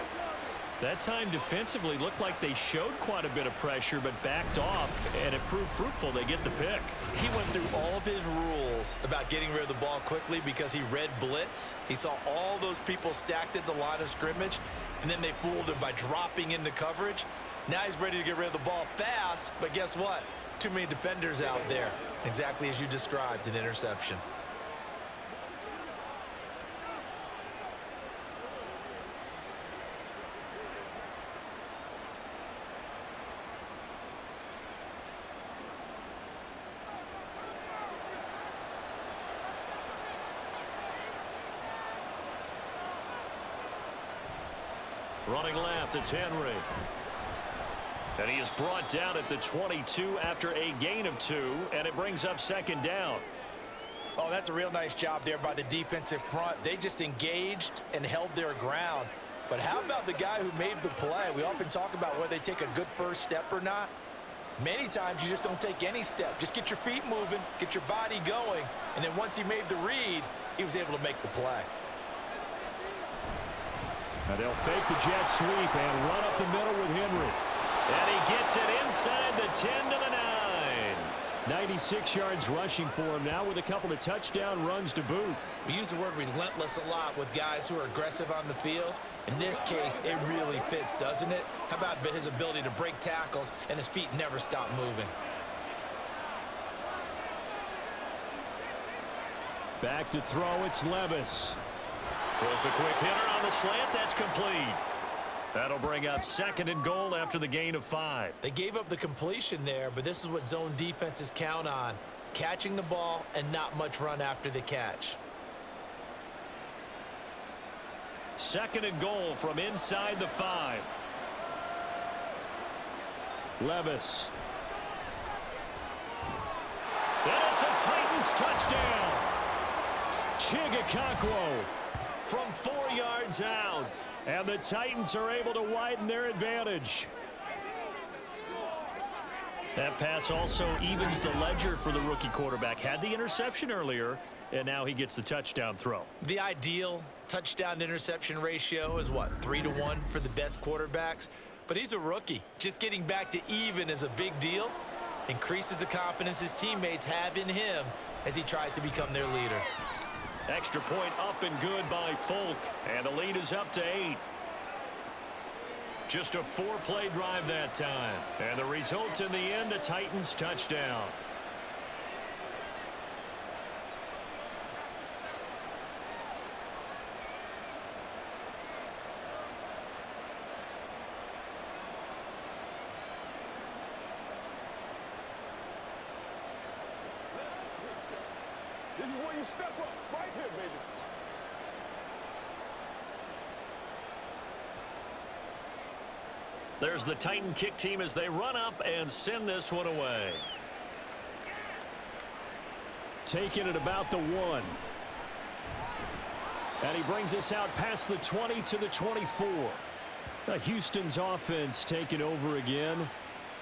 That time defensively looked like they showed quite a bit of pressure but backed off, and it proved fruitful. They get the pick.
He went through all of his rules about getting rid of the ball quickly because he read blitz. He saw all those people stacked at the line of scrimmage, and then they fooled him by dropping into coverage. Now he's ready to get rid of the ball fast, but guess what? Too many defenders out there. Exactly as you described, an interception.
Running left, it's Henry. And he is brought down at the 22 after a gain of 2, and it brings up second down.
Oh, that's a real nice job there by the defensive front. They just engaged and held their ground. But how about the guy who made the play? We often talk about whether they take a good first step or not. Many times you just don't take any step. Just get your feet moving, get your body going, and then once he made the read, he was able to make the play.
Now they'll fake the jet sweep and run up the middle with Henry.
And he gets it inside the 10 to the 9.
96 yards rushing for him now with a couple of touchdown runs to boot.
We use the word relentless a lot with guys who are aggressive on the field. In this case, it really fits, doesn't it? How about his ability to break tackles and his feet never stop moving?
Back to throw, it's Levis.
Throws a quick hitter on the slant. That's complete. That'll bring up second and goal after the gain of 5.
They gave up the completion there, but this is what zone defenses count on. Catching the ball and not much run after the catch.
Second and goal from inside the 5.
Levis.
And it's a Titans touchdown.
Chigakakwo
From 4 yards out.
And the Titans are able to widen their advantage.
That pass also evens the ledger for the rookie quarterback. Had the interception earlier, and now he gets the touchdown throw.
The ideal touchdown-interception ratio is, what, 3-to-1 for the best quarterbacks? But he's a rookie. Just getting back to even is a big deal. Increases the confidence his teammates have in him as he tries to become their leader.
Extra point up and good by Folk, and the lead is up to 8. Just a 4-play drive that time, and the result in the end, a Titans touchdown.
This is where you step up, right here, baby.
There's the Titan kick team as they run up and send this one away.
Taking it about the 1. And he brings us out past the 20 to the 24. Houston's offense taking over again.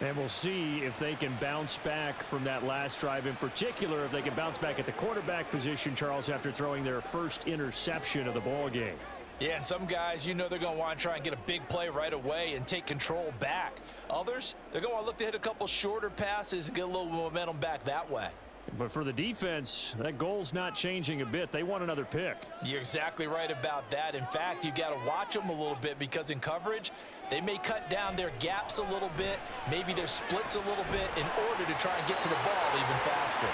And we'll see if they can bounce back from that last drive, in particular if they can bounce back at the quarterback position, Charles, after throwing their first interception of the ball game.
Yeah, and some guys, you know, they're going to want to try and get a big play right away and take control back. Others, they're going to look to hit a couple shorter passes and get a little momentum back that way.
But for the defense, that goal's not changing a bit. They want another pick.
You're exactly right about that. In fact, you got to watch them a little bit because in coverage, they may cut down their gaps a little bit, maybe their splits a little bit in order to try and get to the ball even faster.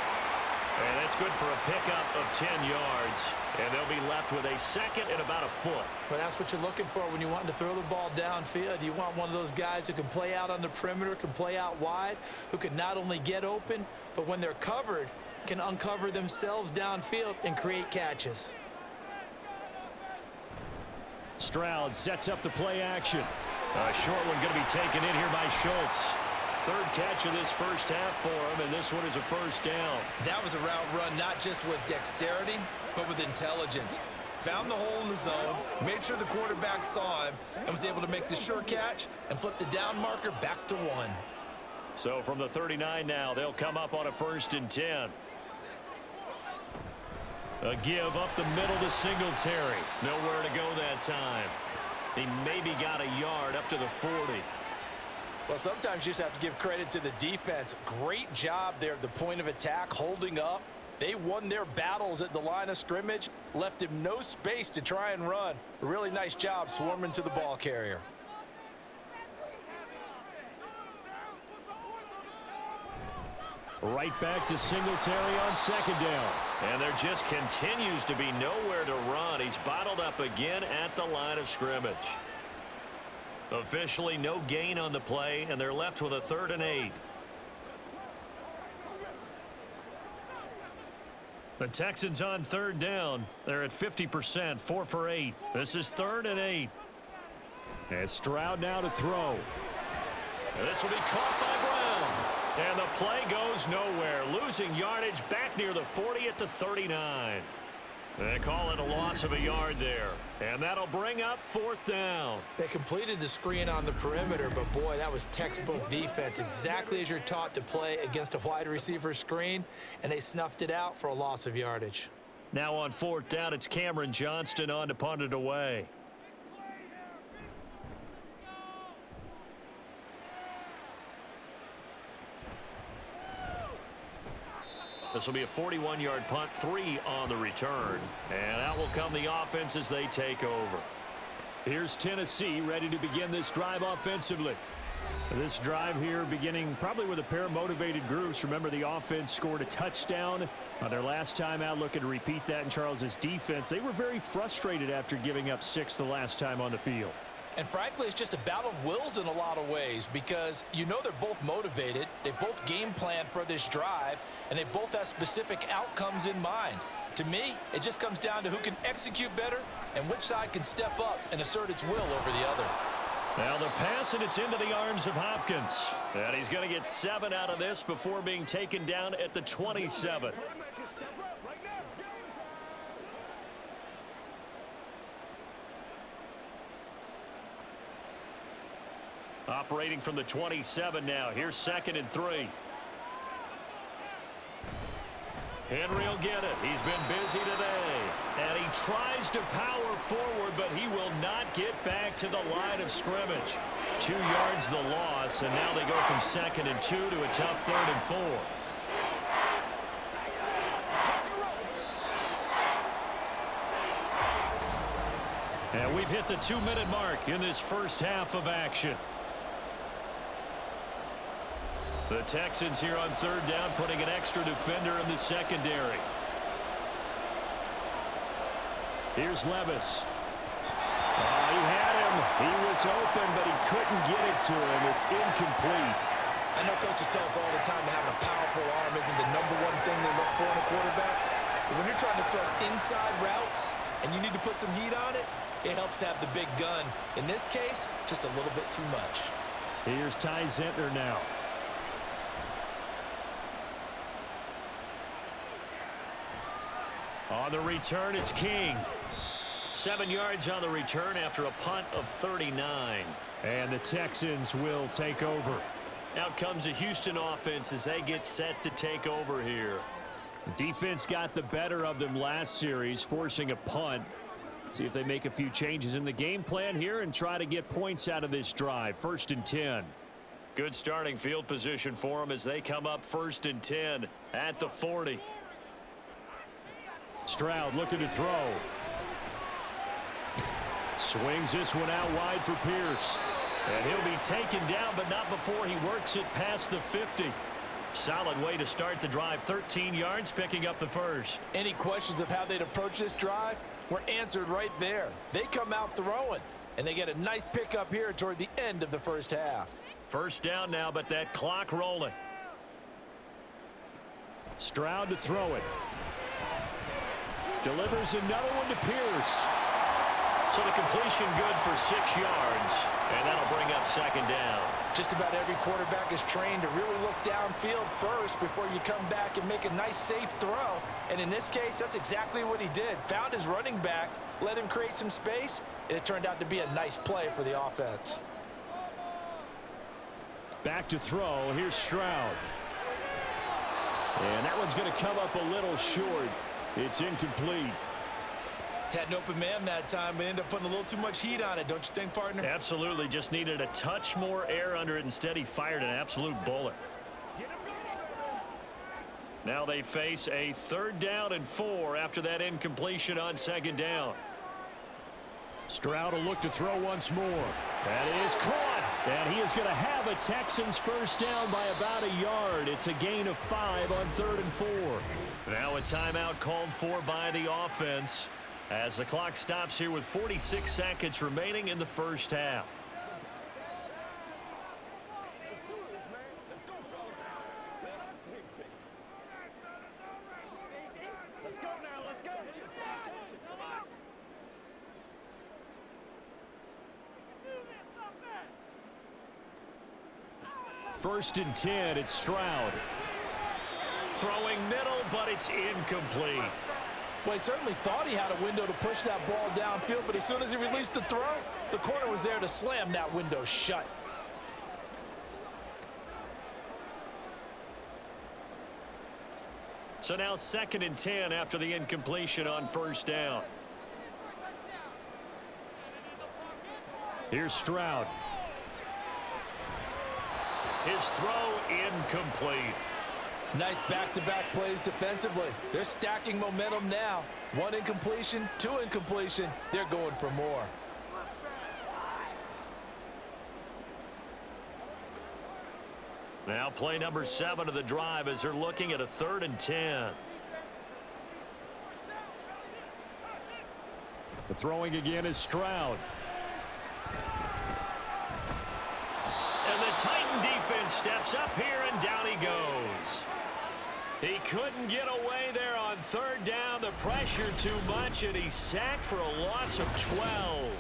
And that's good for a pickup of 10 yards. And they'll be left with a second and about a foot.
Well, that's what you're looking for when you want to throw the ball downfield. You want one of those guys who can play out on the perimeter, can play out wide, who can not only get open, but when they're covered, can uncover themselves downfield and create catches.
Stroud sets up the play action.
A short one going to be taken in here by Schultz. Third catch of this first half for him, and this one is a first down.
That was a route run not just with dexterity, but with intelligence. Found the hole in the zone, made sure the quarterback saw him, and was able to make the sure catch and flip the down marker back to 1.
So from the 39 now, they'll come up on a 1st and 10. A give up the middle to Singletary. Nowhere to go that time. He maybe got a yard up to the 40.
Well, sometimes you just have to give credit to the defense. Great job there at the point of attack, holding up. They won their battles at the line of scrimmage, left him no space to try and run. A really nice job swarming to the ball carrier.
Right back to Singletary on second down.
And there just continues to be nowhere to run. He's bottled up again at the line of scrimmage. Officially no gain on the play, and they're left with a 3rd and 8. The Texans on 3rd down. They're at 50%, 4 for 8. This is 3rd and 8.
And Stroud now to throw.
And this will be caught by Brown. And the play goes nowhere. Losing yardage back near the 40 at the 39. They call it a loss of a yard there. And that'll bring up 4th down.
They completed the screen on the perimeter, but boy, that was textbook defense. Exactly as you're taught to play against a wide receiver screen, and they snuffed it out for a loss of yardage.
Now on 4th down, it's Cameron Johnston on to punt it away. This will be a 41-yard punt, 3 on the return. And out will come the offense as they take over.
Here's Tennessee ready to begin this drive offensively. This drive here beginning probably with a pair of motivated groups. Remember, the offense scored a touchdown on their last time out, looking to repeat that in Charles's defense. They were very frustrated after giving up 6 the last time on the field.
And frankly, it's just a battle of wills in a lot of ways because you know they're both motivated, they both game plan for this drive, and they both have specific outcomes in mind. To me, it just comes down to who can execute better and which side can step up and assert its will over the other.
Now the pass, and it's into the arms of Hopkins. And he's going to get 7 out of this before being taken down at the 27. Operating from the 27 now. Here's 2nd and 3. Henry will get it. He's been busy today. And he tries to power forward, but he will not get back to the line of scrimmage. 2 yards the loss, and now they go from 2nd and 2 to a tough 3rd and 4. And we've hit the 2-minute mark in this first half of action. The Texans here on 3rd down, putting an extra defender in the secondary.
Here's Levis. He had him. He was open, but he couldn't get it to him. It's incomplete.
I know coaches tell us all the time that having a powerful arm isn't the #1 thing they look for in a quarterback. But when you're trying to throw inside routes and you need to put some heat on it, it helps have the big gun. In this case, just a little bit too much.
Here's Ty Zentner now.
On the return, it's King. 7 yards on the return after a punt of 39.
And the Texans will take over.
Out comes the Houston offense as they get set to take over here.
The defense got the better of them last series, forcing a punt. See if they make a few changes in the game plan here and try to get points out of this drive. 1st and 10.
Good starting field position for them as they come up 1st and 10 at the 40.
Stroud looking to throw. Swings this one out wide for Pierce.
And he'll be taken down, but not before he works it past the 50. Solid way to start the drive. 13 yards, picking up the 1st.
Any questions of how they'd approach this drive were answered right there. They come out throwing, and they get a nice pickup here toward the end of the first half.
1st down now, but that clock rolling.
Stroud to throw it. Delivers another one to Pierce.
So the completion good for 6 yards, and that'll bring up 2nd down.
Just about every quarterback is trained to really look downfield first before you come back and make a nice, safe throw. And in this case, that's exactly what he did. Found his running back, let him create some space, and it turned out to be a nice play for the offense.
Back to throw. Here's Stroud. And that one's going to come up a little short. It's incomplete.
Had an open man that time, but ended up putting a little too much heat on it, don't you think, partner?
Absolutely. Just needed a touch more air under it. Instead, he fired an absolute bullet. Now they face a 3rd down and 4 after that incompletion on 2nd down.
Stroud will look to throw once more. That is caught. And he is going to have a Texans first down by about a yard. It's a gain of 5 on 3rd and 4.
Now a timeout called for by the offense as the clock stops here with 46 seconds remaining in the first half.
Let's go now, let's go.
1st and 10, it's Stroud.
Throwing middle, but it's incomplete.
Well, he certainly thought he had a window to push that ball downfield, but as soon as he released the throw, the corner was there to slam that window shut.
So now 2nd and 10 after the incompletion on 1st down.
Here's Stroud.
His throw incomplete.
Nice back-to-back plays defensively. They're stacking momentum now. 1 incompletion, 2 incompletion. They're going for more.
Now play number 7 of the drive as they're looking at a 3rd and 10.
The throwing again is Stroud.
And the Titan defense steps up here, and down he goes. He couldn't get away there on 3rd down. The pressure too much, and he's sacked for a loss of 12.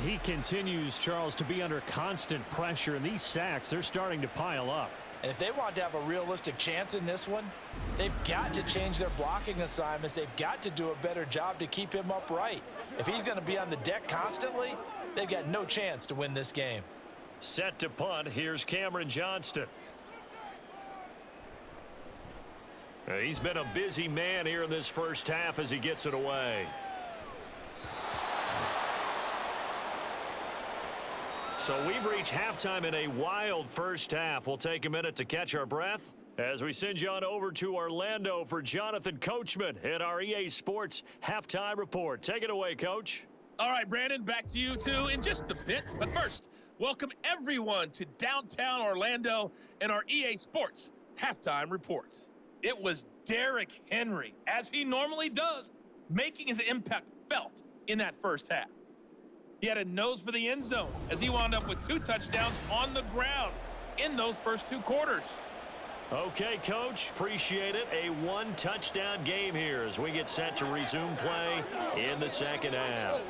He continues, Charles, to be under constant pressure, and these sacks, they're starting to pile up.
And if they want to have a realistic chance in this one, they've got to change their blocking assignments. They've got to do a better job to keep him upright. If he's going to be on the deck constantly, they've got no chance to win this game.
Set to punt. Here's Cameron Johnston. He's been a busy man here in this first half as he gets it away. So we've reached halftime in a wild first half. We'll take a minute to catch our breath as we send you on over to Orlando for Jonathan Coachman at our EA Sports Halftime Report. Take it away, Coach.
All right, Brandon, back to you two in just a bit. But first, welcome everyone to downtown Orlando and our EA Sports Halftime Report. It was Derrick Henry, as he normally does, making his impact felt in that first half. He had a nose for the end zone as he wound up with 2 touchdowns on the ground in those first 2 quarters.
Okay, Coach, appreciate it. A 1-touchdown game here as we get set to resume play in the second half.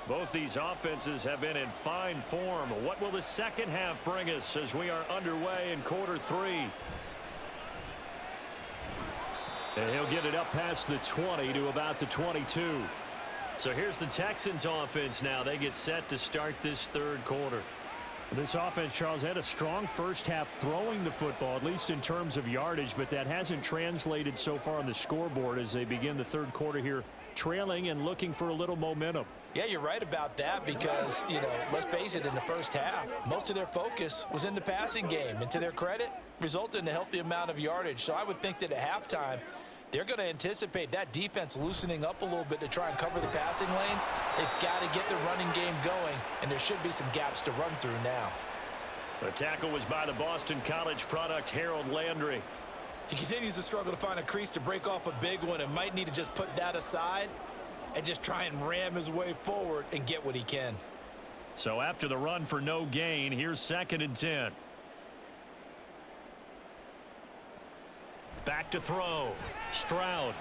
Both these offenses have been in fine form. What will the second half bring us as we are underway in quarter 3?
And he'll get it up past the 20 to about the 22.
So here's the Texans offense now. They get set to start this third quarter.
This offense, Charles, had a strong first half throwing the football, at least in terms of yardage, but that hasn't translated so far on the scoreboard as they begin the third quarter here, trailing and looking for a little momentum.
Yeah, you're right about that because, let's face it, in the first half, most of their focus was in the passing game. And to their credit, resulted in a healthy amount of yardage. So I would think that at halftime, they're going to anticipate that defense loosening up a little bit to try and cover the passing lanes. They've got to get the running game going, and there should be some gaps to run through now.
The tackle was by the Boston College product, Harold Landry.
He continues to struggle to find a crease to break off a big one and might need to just put that aside and just try and ram his way forward and get what he can.
So after the run for no gain, here's 2nd and 10. Back to throw. Stroud.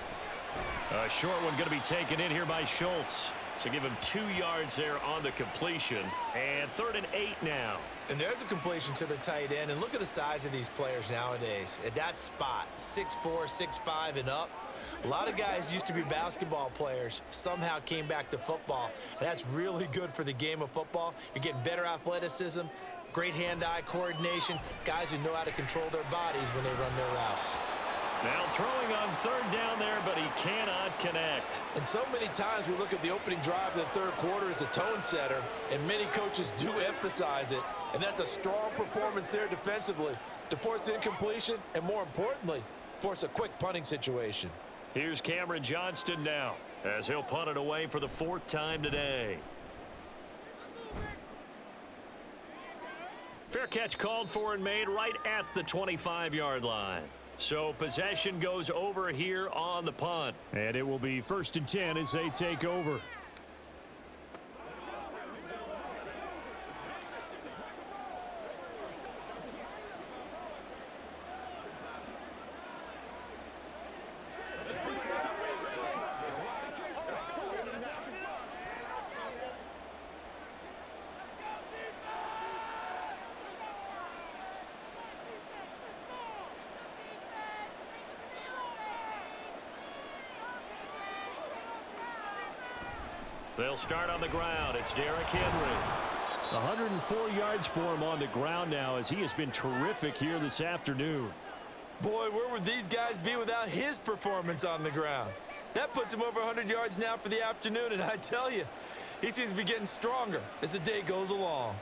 A short one going to be taken in here by Schultz. So give him 2 yards there on the completion. And 3rd and 8 now.
And there's a completion to the tight end. And look at the size of these players nowadays. At that spot, 6'4", 6'5", and up. A lot of guys used to be basketball players, somehow came back to football. And that's really good for the game of football. You're getting better athleticism, great hand-eye coordination, guys who know how to control their bodies when they run their routes.
Now throwing on 3rd down there, but he cannot connect.
And so many times we look at the opening drive of the 3rd quarter as a tone setter, and many coaches do emphasize it. And that's a strong performance there defensively to force incompletion and, more importantly, force a quick punting situation.
Here's Cameron Johnston now as he'll punt it away for the 4th time today. Fair catch called for and made right at the 25-yard line. So possession goes over here on the punt.
And it will be 1st and 10 as they take over.
They'll start on the ground. It's Derrick Henry.
104 yards for him on the ground now as he has been terrific here this afternoon.
Boy, where would these guys be without his performance on the ground? That puts him over 100 yards now for the afternoon, and I tell you, he seems to be getting stronger as the day goes along.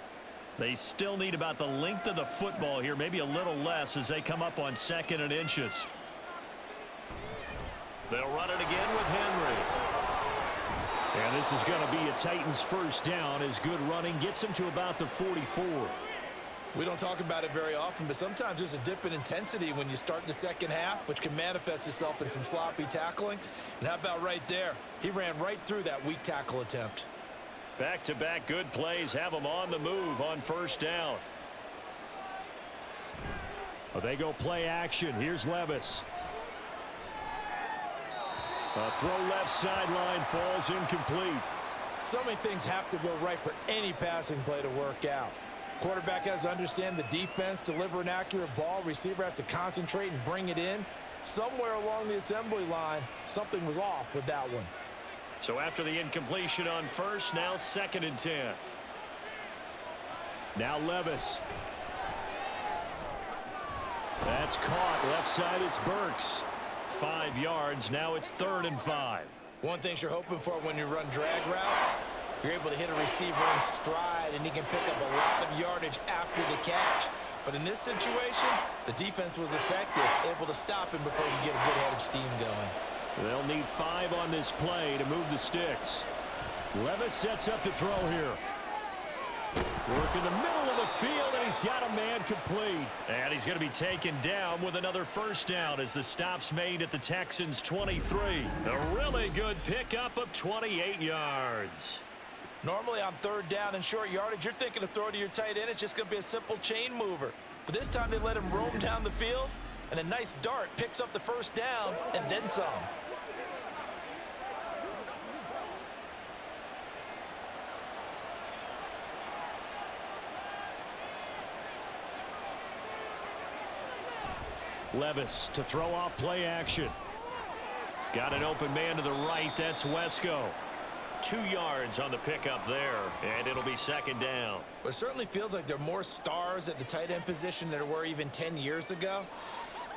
They still need about the length of the football here, maybe a little less as they come up on 2nd and inches. They'll run it again with Henry.
And this is going to be a Titans 1st down as good running gets him to about the 44.
We don't talk about it very often, but sometimes there's a dip in intensity when you start the 2nd half, which can manifest itself in some sloppy tackling. And how about right there? He ran right through that weak tackle attempt.
Back-to-back good plays have them on the move on 1st down.
Well, they go play action. Here's Levis. A throw left sideline falls incomplete.
So many things have to go right for any passing play to work out. Quarterback has to understand the defense, deliver an accurate ball. Receiver has to concentrate and bring it in. Somewhere along the assembly line, something was off with that one.
So after the incompletion on 1st, now 2nd and 10.
Now Levis. That's caught. Left side, it's Burks.
5 yards. Now it's 3rd and 5.
One thing you're hoping for when you run drag routes, you're able to hit a receiver in stride, and he can pick up a lot of yardage after the catch. But in this situation, the defense was effective, able to stop him before you get a good head of steam going.
They'll need 5 on this play to move the sticks. Levis sets up to throw here. Work in the middle of the field, and he's got a man complete.
And he's going to be taken down with another 1st down as the stop's made at the Texans' 23. A really good pickup of 28 yards.
Normally on 3rd down and short yardage, you're thinking to throw to your tight end. It's just going to be a simple chain mover. But this time they let him roam down the field, and a nice dart picks up the 1st down and then some.
Levis to throw off play action.
Got an open man to the right. That's Wesco. 2 yards on the pickup there, and it'll be 2nd down.
Well, it certainly feels like there are more stars at the tight end position than there were even 10 years ago.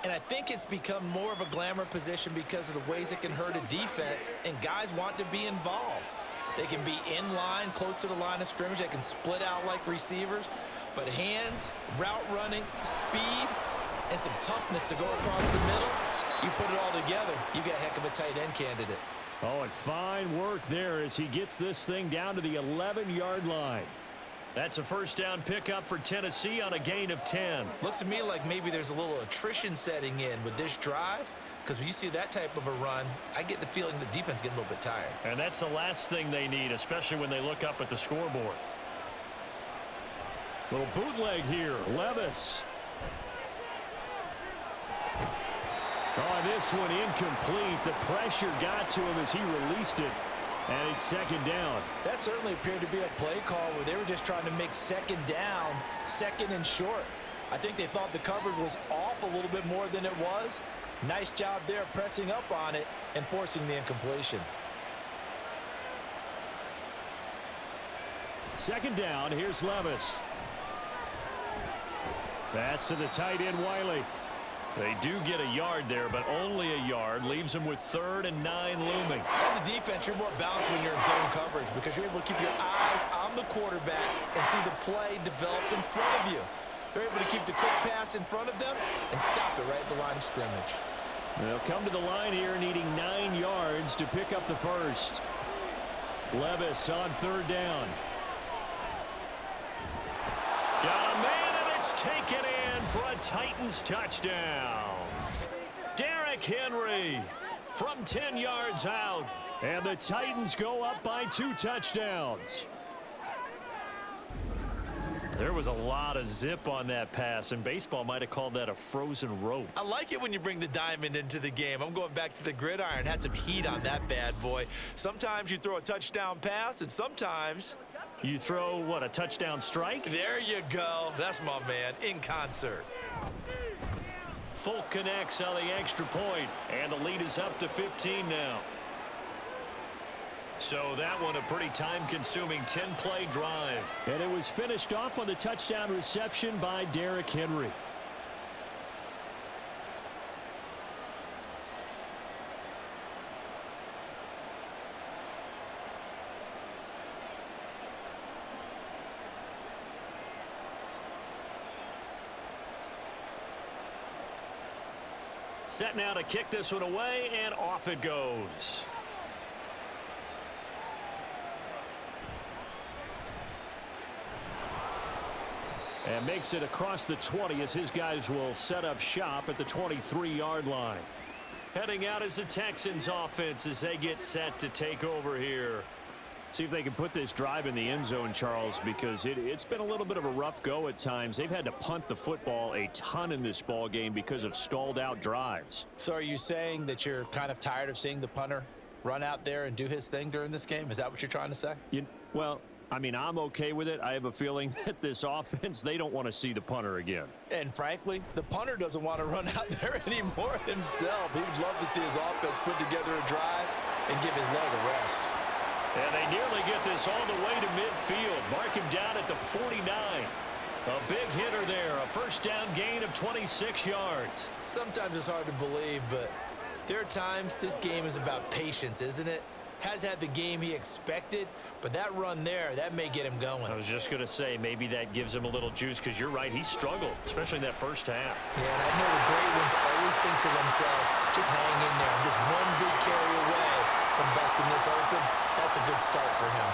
And I think it's become more of a glamour position because of the ways it can hurt a defense, and guys want to be involved. They can be in line, close to the line of scrimmage. They can split out like receivers. But hands, route running, speed, and some toughness to go across the middle, you put it all together, you got a heck of a tight end candidate.
Oh, and fine work there as he gets this thing down to the 11-yard line.
That's a 1st down pickup for Tennessee on a gain of 10.
Looks to me like maybe there's a little attrition setting in with this drive, because when you see that type of a run, I get the feeling the defense getting a little bit tired.
And that's the last thing they need, especially when they look up at the scoreboard.
Little bootleg here, Levis. Oh, this one incomplete. The pressure got to him as he released it. And it's second down.
That certainly appeared to be a play call where they were just trying to make second down, second and short. I think they thought the coverage was off a little bit more than it was. Nice job there pressing up on it and forcing the incompletion.
Second down, here's Levis. That's to the tight end, Wiley.
They do get a yard there, but only a yard. Leaves them with 3rd and 9 looming.
As a defense, you're more balanced when you're in zone coverage because you're able to keep your eyes on the quarterback and see the play develop in front of you. They're able to keep the quick pass in front of them and stop it right at the line of scrimmage.
They'll come to the line here needing 9 yards to pick up the first. Levis on 3rd down.
Got a man, and it's taken in for a Titans touchdown. Derrick Henry from 10 yards out.
And the Titans go up by 2 touchdowns.
There was a lot of zip on that pass, and baseball might have called that a frozen rope.
I like it when you bring the diamond into the game. I'm going back to the gridiron. Had some heat on that bad boy. Sometimes you throw a touchdown pass, and sometimes
you throw, what, a touchdown strike?
There you go. That's my man, in concert.
Folk connects on the extra point, and the lead is up to 15 now. So that one a pretty time-consuming 10-play drive.
And it was finished off on the touchdown reception by Derrick Henry.
Set now to kick this one away, and off it goes.
And makes it across the 20 as his guys will set up shop at the 23-yard line.
Heading out is the Texans offense as they get set to take over here.
See if they can put this drive in the end zone, Charles, because it's been a little bit of a rough go at times. They've had to punt the football a ton in this ball game because of stalled out drives.
So are you saying that you're kind of tired of seeing the punter run out there and do his thing during this game? Is that what you're trying to say?
Well, I mean, I'm okay with it. I have a feeling that this offense, they don't want to see the punter again.
And frankly, the punter doesn't want to run out there anymore himself. He would love to see his offense put together a drive and give his leg a rest.
And they nearly get this all the way to midfield. Mark him down at the 49. A big hitter there. A first down gain of 26 yards.
Sometimes it's hard to believe, but there are times this game is about patience, isn't it? Has had the game he expected, but that run there, that may get him going.
I was just going to say, maybe that gives him a little juice, because you're right, he struggled, especially in that first half.
Yeah, and I know the great ones always think to themselves, just hang in there. I'm just one big carry away from busting this open. That's a good start for him.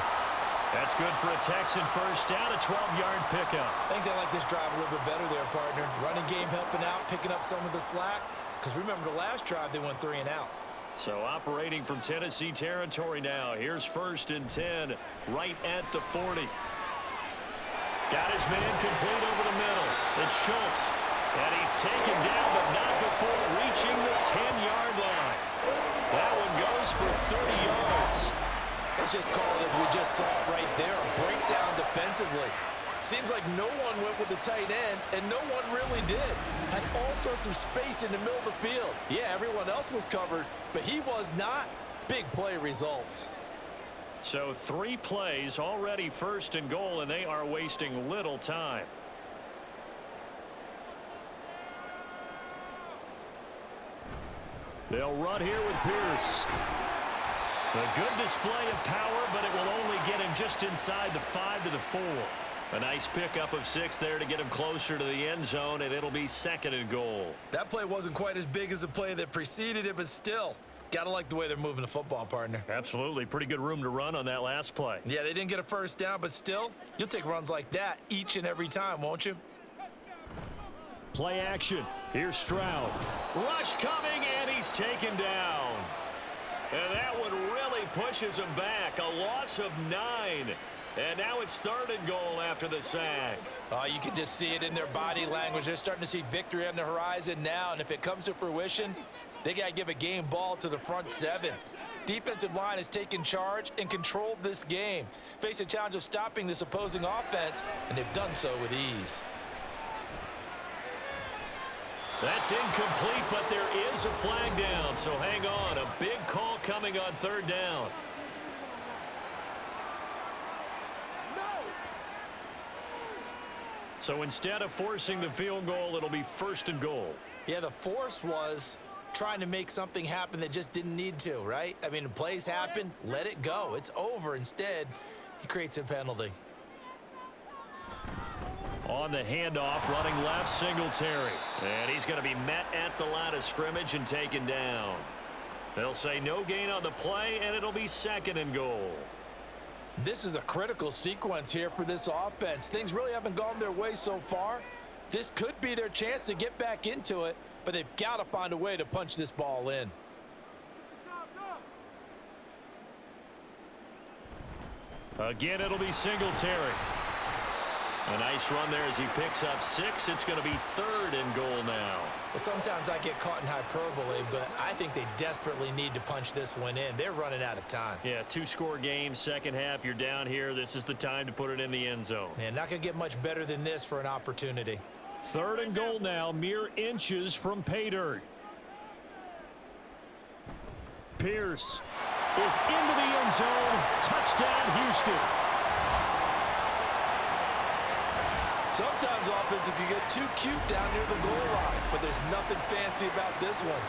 That's good for a Texan first down, a 12-yard pickup.
I think they like this drive a little bit better there, partner. Running game helping out, picking up some of the slack, because remember the last drive, they went 3 and out.
So operating from Tennessee territory now. Here's 1st and 10 right at the 40. Got his man complete over the middle. It's Schultz. And he's taken down, but not before reaching the 10-yard line. That one goes for 30 yards.
Let's just call it as we just saw it right there, a breakdown defensively. Seems like no one went with the tight end, and no one really did. Had all sorts of space in the middle of the field. Yeah, everyone else was covered, but he was not. Big play results.
So 3 plays, already 1st and goal, and they are wasting little time.
They'll run here with Pierce.
A good display of power, but it will only get him just inside the 5 to the 4. A nice pickup of 6 there to get him closer to the end zone, and it'll be 2nd and goal.
That play wasn't quite as big as the play that preceded it, but still, gotta like the way they're moving the football, partner.
Absolutely. Pretty good room to run on that last play.
Yeah, they didn't get a first down, but still, you'll take runs like that each and every time, won't you?
Play action. Here's Stroud.
Rush coming, and he's taken down. And that one really pushes him back. A loss of 9. And now it's 3rd and goal after the sack.
Oh, you can just see it in their body language. They're starting to see victory on the horizon now, and if it comes to fruition, They got to give a game ball to the front seven. Defensive line has taken charge and controlled this game. Face a challenge of stopping this opposing offense, and they've done so with ease.
That's incomplete, but there is a flag down, so hang on. A big call coming on third down. So instead of forcing the field goal, it'll be 1st and goal.
Yeah, the force was trying to make something happen that just didn't need to, right? I mean, plays happen, let it go. It's over. Instead, he creates a penalty.
On the handoff, running left, Singletary. And he's going to be met at the line of scrimmage and taken down. They'll say no gain on the play, and it'll be 2nd and goal.
This is a critical sequence here for this offense. Things really haven't gone their way so far. This could be their chance to get back into it, but they've got to find a way to punch this ball in.
Again, it'll be Singletary. A nice run there as he picks up 6. It's going to be 3rd and goal now.
Well, sometimes I get caught in hyperbole, but I think they desperately need to punch this one in. They're running out of time.
Yeah, 2-score game, second half. You're down here. This is the time to put it in the end zone.
Man, not going to get much better than this for an opportunity.
3rd and goal now, mere inches from pay dirt. Pierce is into the end zone. Touchdown, Houston.
Sometimes offenses can get too cute down near the goal line, but there's nothing fancy about this one.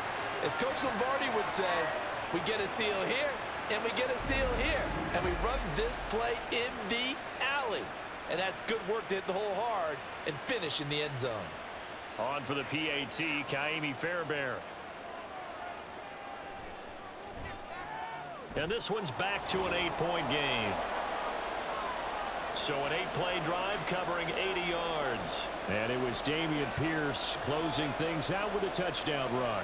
As Coach Lombardi would say, we get a seal here, and we get a seal here, and we run this play in the alley. And that's good work to hit the hole hard and finish in the end zone.
On for the PAT, Kaimi Fairbairn. And this one's back to an 8-point game. So an 8-play drive covering 80 yards. And it was Dameon Pierce closing things out with a touchdown run.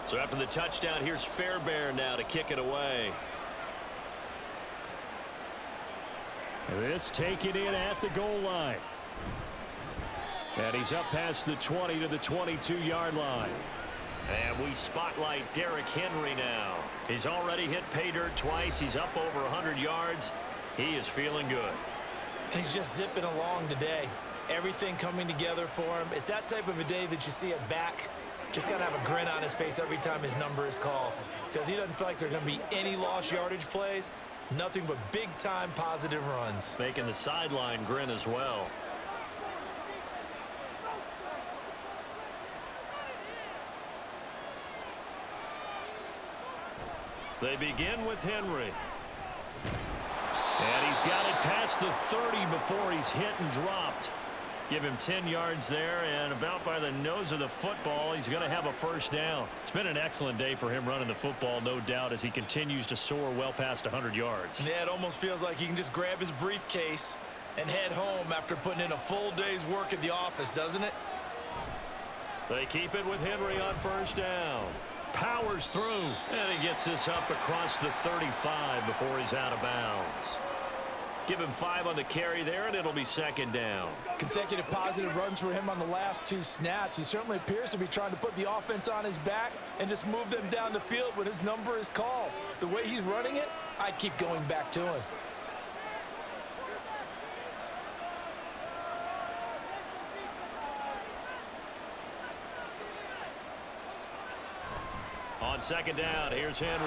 So after the touchdown, here's Fairbairn now to kick it away. This taken in at the goal line. And he's up past the 20 to the 22-yard line. And we spotlight Derrick Henry now. He's already hit pay dirt twice. He's up over 100 yards. He is feeling good.
And he's just zipping along today. Everything coming together for him. It's that type of a day that you see a back just got to have a grin on his face every time his number is called, because he doesn't feel like there are going to be any lost yardage plays, nothing but big-time positive runs.
Making the sideline grin as well. They begin with Henry. And he's got it past the 30 before he's hit and dropped. Give him 10 yards there, and about by the nose of the football, he's going to have a first down. It's been an excellent day for him running the football, no doubt, as he continues to soar well past 100 yards.
Yeah, it almost feels like he can just grab his briefcase and head home after putting in a full day's work at the office, doesn't it?
They keep it with Henry on first down. Powers through, and he gets this up across the 35 before he's out of bounds. Give him 5 on the carry there, and it'll be second down.
Consecutive positive runs for him on the last 2 snaps. He certainly appears to be trying to put the offense on his back and just move them down the field when his number is called. The way he's running it, I keep going back to him.
On second down, here's Henry.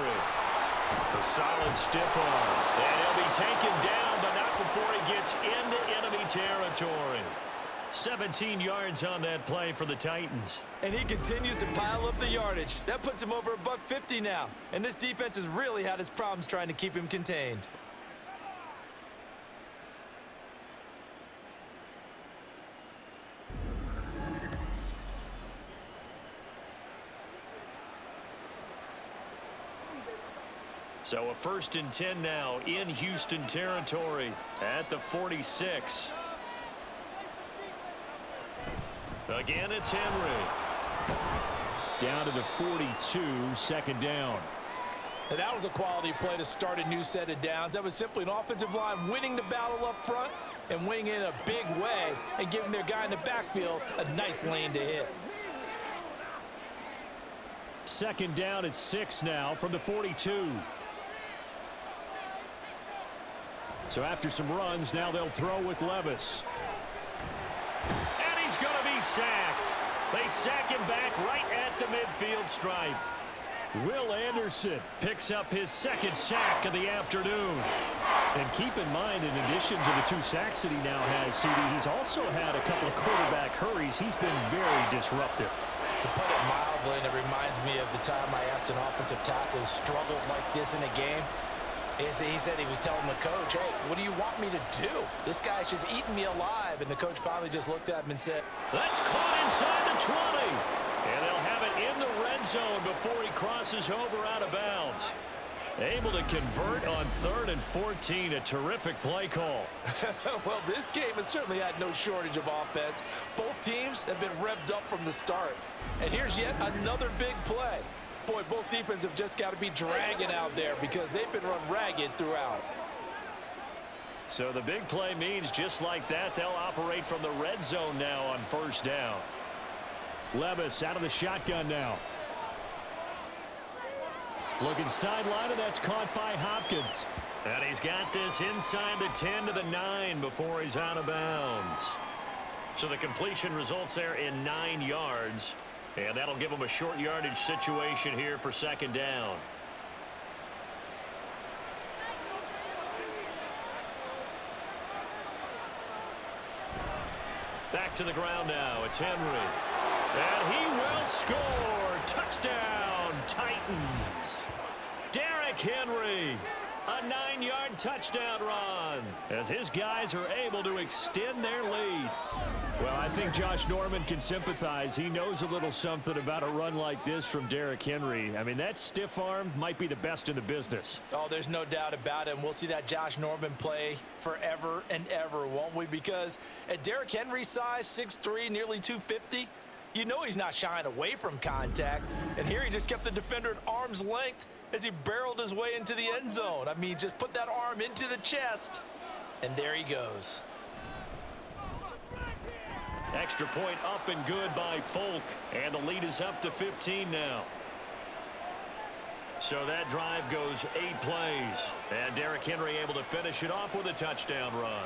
A solid stiff arm. And he'll be taken down, but not before he gets into enemy territory. 17 yards on that play for the Titans.
And he continues to pile up the yardage. That puts him over $150 now. And this defense has really had its problems trying to keep him contained.
So a 1st and 10 now in Houston territory at the 46.
Again, it's Henry.
Down to the 42, second down.
And that was a quality play to start a new set of downs. That was simply an offensive line winning the battle up front and winning in a big way and giving their guy in the backfield a nice lane to hit.
Second down at 6 now from the 42. So after some runs, now they'll throw with Levis.
And he's going to be sacked. They sack him back right at the midfield stripe.
Will Anderson picks up his second sack of the afternoon. And keep in mind, in addition to the 2 sacks that he now has, CD, he's also had a couple of quarterback hurries. He's been very disruptive.
To put it mildly, and it reminds me of the time I asked an offensive tackle who struggled like this in a game. He said he was telling the coach, hey, what do you want me to do? This guy's just eating me alive. And the coach finally just looked at him and said,
That's caught inside the 20. And they'll have it in the red zone before he crosses over out of bounds. Able to convert on 3rd and 14. A terrific play call.
Well, this game has certainly had no shortage of offense. Both teams have been revved up from the start. And here's yet another big play. Boy, both defenses have just got to be dragging out there because they've been run ragged throughout.
So the big play means just like that, they'll operate from the red zone now on 1st down.
Levis out of the shotgun now. Looking sideline, and that's caught by Hopkins.
And he's got this inside the 10 to the 9 before he's out of bounds. So the completion results there in 9 yards. And that'll give him a short yardage situation here for 2nd down. Back to the ground now. It's Henry. And he will score. Touchdown, Titans. Derrick Henry. A 9-yard touchdown run as his guys are able to extend their lead.
Well, I think Josh Norman can sympathize. He knows a little something about a run like this from Derrick Henry. I mean, that stiff arm might be the best in the business.
oh, there's no doubt about it. And we'll see that Josh Norman play forever and ever, won't we? Because at Derrick Henry's size, 6'3", nearly 250, you know he's not shying away from contact. And here he just kept the defender at arm's length as he barreled his way into the end zone. I mean, just put that arm into the chest, and there he goes.
Extra point up and good by Folk. And the lead is up to 15 now. So that drive goes 8 plays. And Derrick Henry able to finish it off with a touchdown run.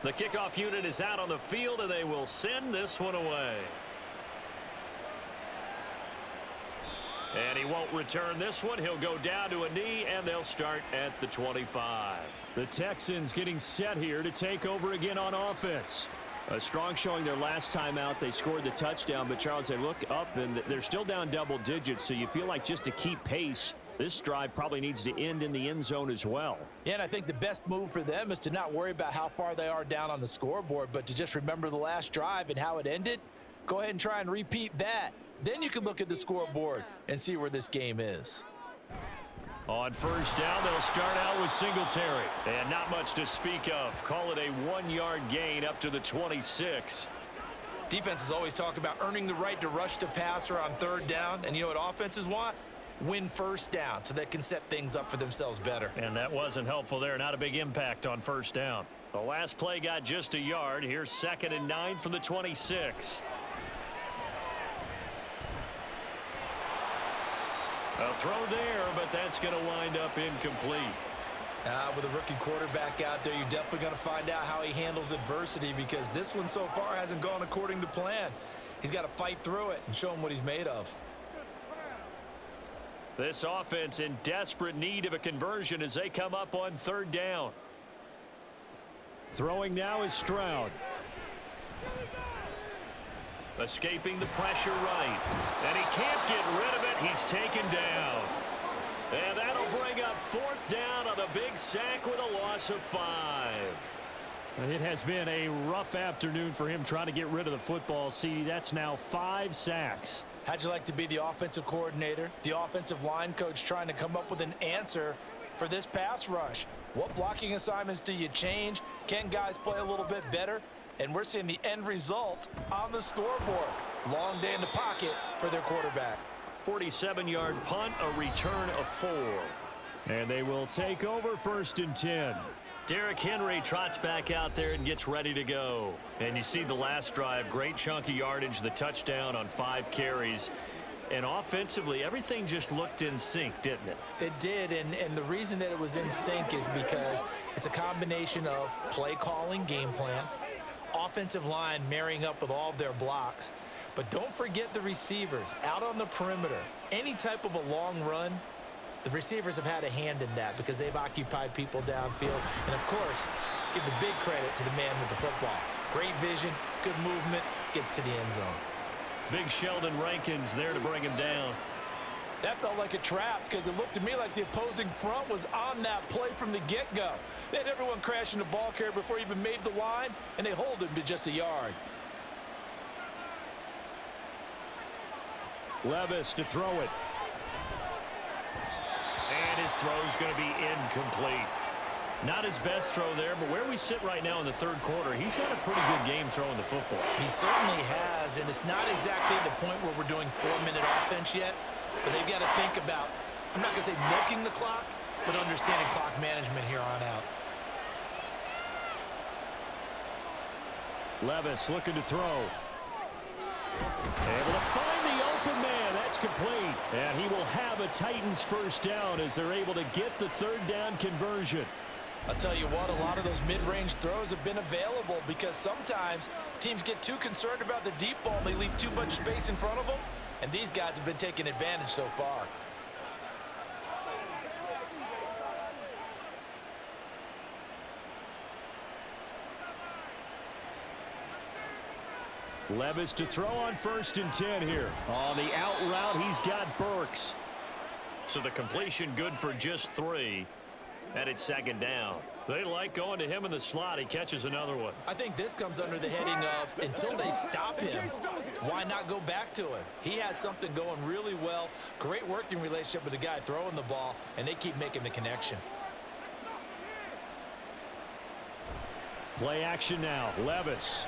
The kickoff unit is out on the field, and they will send this one away. And he won't return this one. He'll go down to a knee, and they'll start at the 25.
The Texans getting set here to take over again on offense. A strong showing their last time out. They scored the touchdown, but Charles, they look up, and they're still down double digits, so you feel like just to keep pace, this drive probably needs to end in the end zone as well.
Yeah, and I think the best move for them is to not worry about how far they are down on the scoreboard, but to just remember the last drive and how it ended. Go ahead and try and repeat that. Then you can look at the scoreboard and see where this game is.
On 1st down, they'll start out with Singletary. And not much to speak of. Call it a 1-yard gain up to the 26.
Defenses always talk about earning the right to rush the passer on 3rd down, and you know what offenses want? Win 1st down so they can set things up for themselves better.
And that wasn't helpful there. Not a big impact on 1st down. The last play got just a yard. Here's 2nd and 9 from the 26. A throw there, but that's going to wind up incomplete.
With a rookie quarterback out there, you're definitely going to find out how he handles adversity, because this one so far hasn't gone according to plan. He's got to fight through it and show him what he's made of.
This offense in desperate need of a conversion as they come up on 3rd down.
Throwing now is Stroud.
Escaping the pressure right. And he can't get rid of it. He's taken down. And that'll bring up 4th down on a big sack with a loss of 5.
It has been a rough afternoon for him trying to get rid of the football. See, that's now 5 sacks.
How'd you like to be the offensive coordinator, the offensive line coach trying to come up with an answer for this pass rush? What blocking assignments do you change? Can guys play a little bit better? And we're seeing the end result on the scoreboard. Long day in the pocket for their quarterback.
47-yard punt, a return of 4.
And they will take over 1st and 10.
Derrick Henry trots back out there and gets ready to go. And you see the last drive, great chunk of yardage, the touchdown on 5 carries. And offensively, everything just looked in sync, didn't it?
It did, and the reason that it was in sync is because it's a combination of play calling, game plan, offensive line marrying up with all of their blocks. But don't forget the receivers out on the perimeter. Any type of a long run, the receivers have had a hand in that because they've occupied people downfield. And, of course, give the big credit to the man with the football. Great vision, good movement, gets to the end zone.
Big Sheldon Rankins there to bring him down.
That felt like a trap because it looked to me like the opposing front was on that play from the get-go. They had everyone crashing the ball carrier before he even made the line, and they hold him to just a yard.
Levis to throw it.
And his throw's going to be incomplete. Not his best throw there, but where we sit right now in the 3rd quarter, he's had a pretty good game throwing the football.
He certainly has, and it's not exactly the point where we're doing 4-minute offense yet, but they've got to think about, I'm not going to say milking the clock, but understanding clock management here on out.
Levis looking to throw. Able to find the open man. That's complete. And he will have a Titans 1st down as they're able to get the 3rd down conversion.
I'll tell you what, a lot of those mid-range throws have been available because sometimes teams get too concerned about the deep ball and they leave too much space in front of them, and these guys have been taking advantage so far.
Levis to throw on 1st and 10 here. On the out route, he's got Burks.
So the completion good for just 3. And it's 2nd down. They like going to him in the slot. He catches another one.
I think this comes under the heading of until they stop him, why not go back to him? He has something going really well. Great working relationship with the guy throwing the ball, and they keep making the connection.
Play action now. Levis.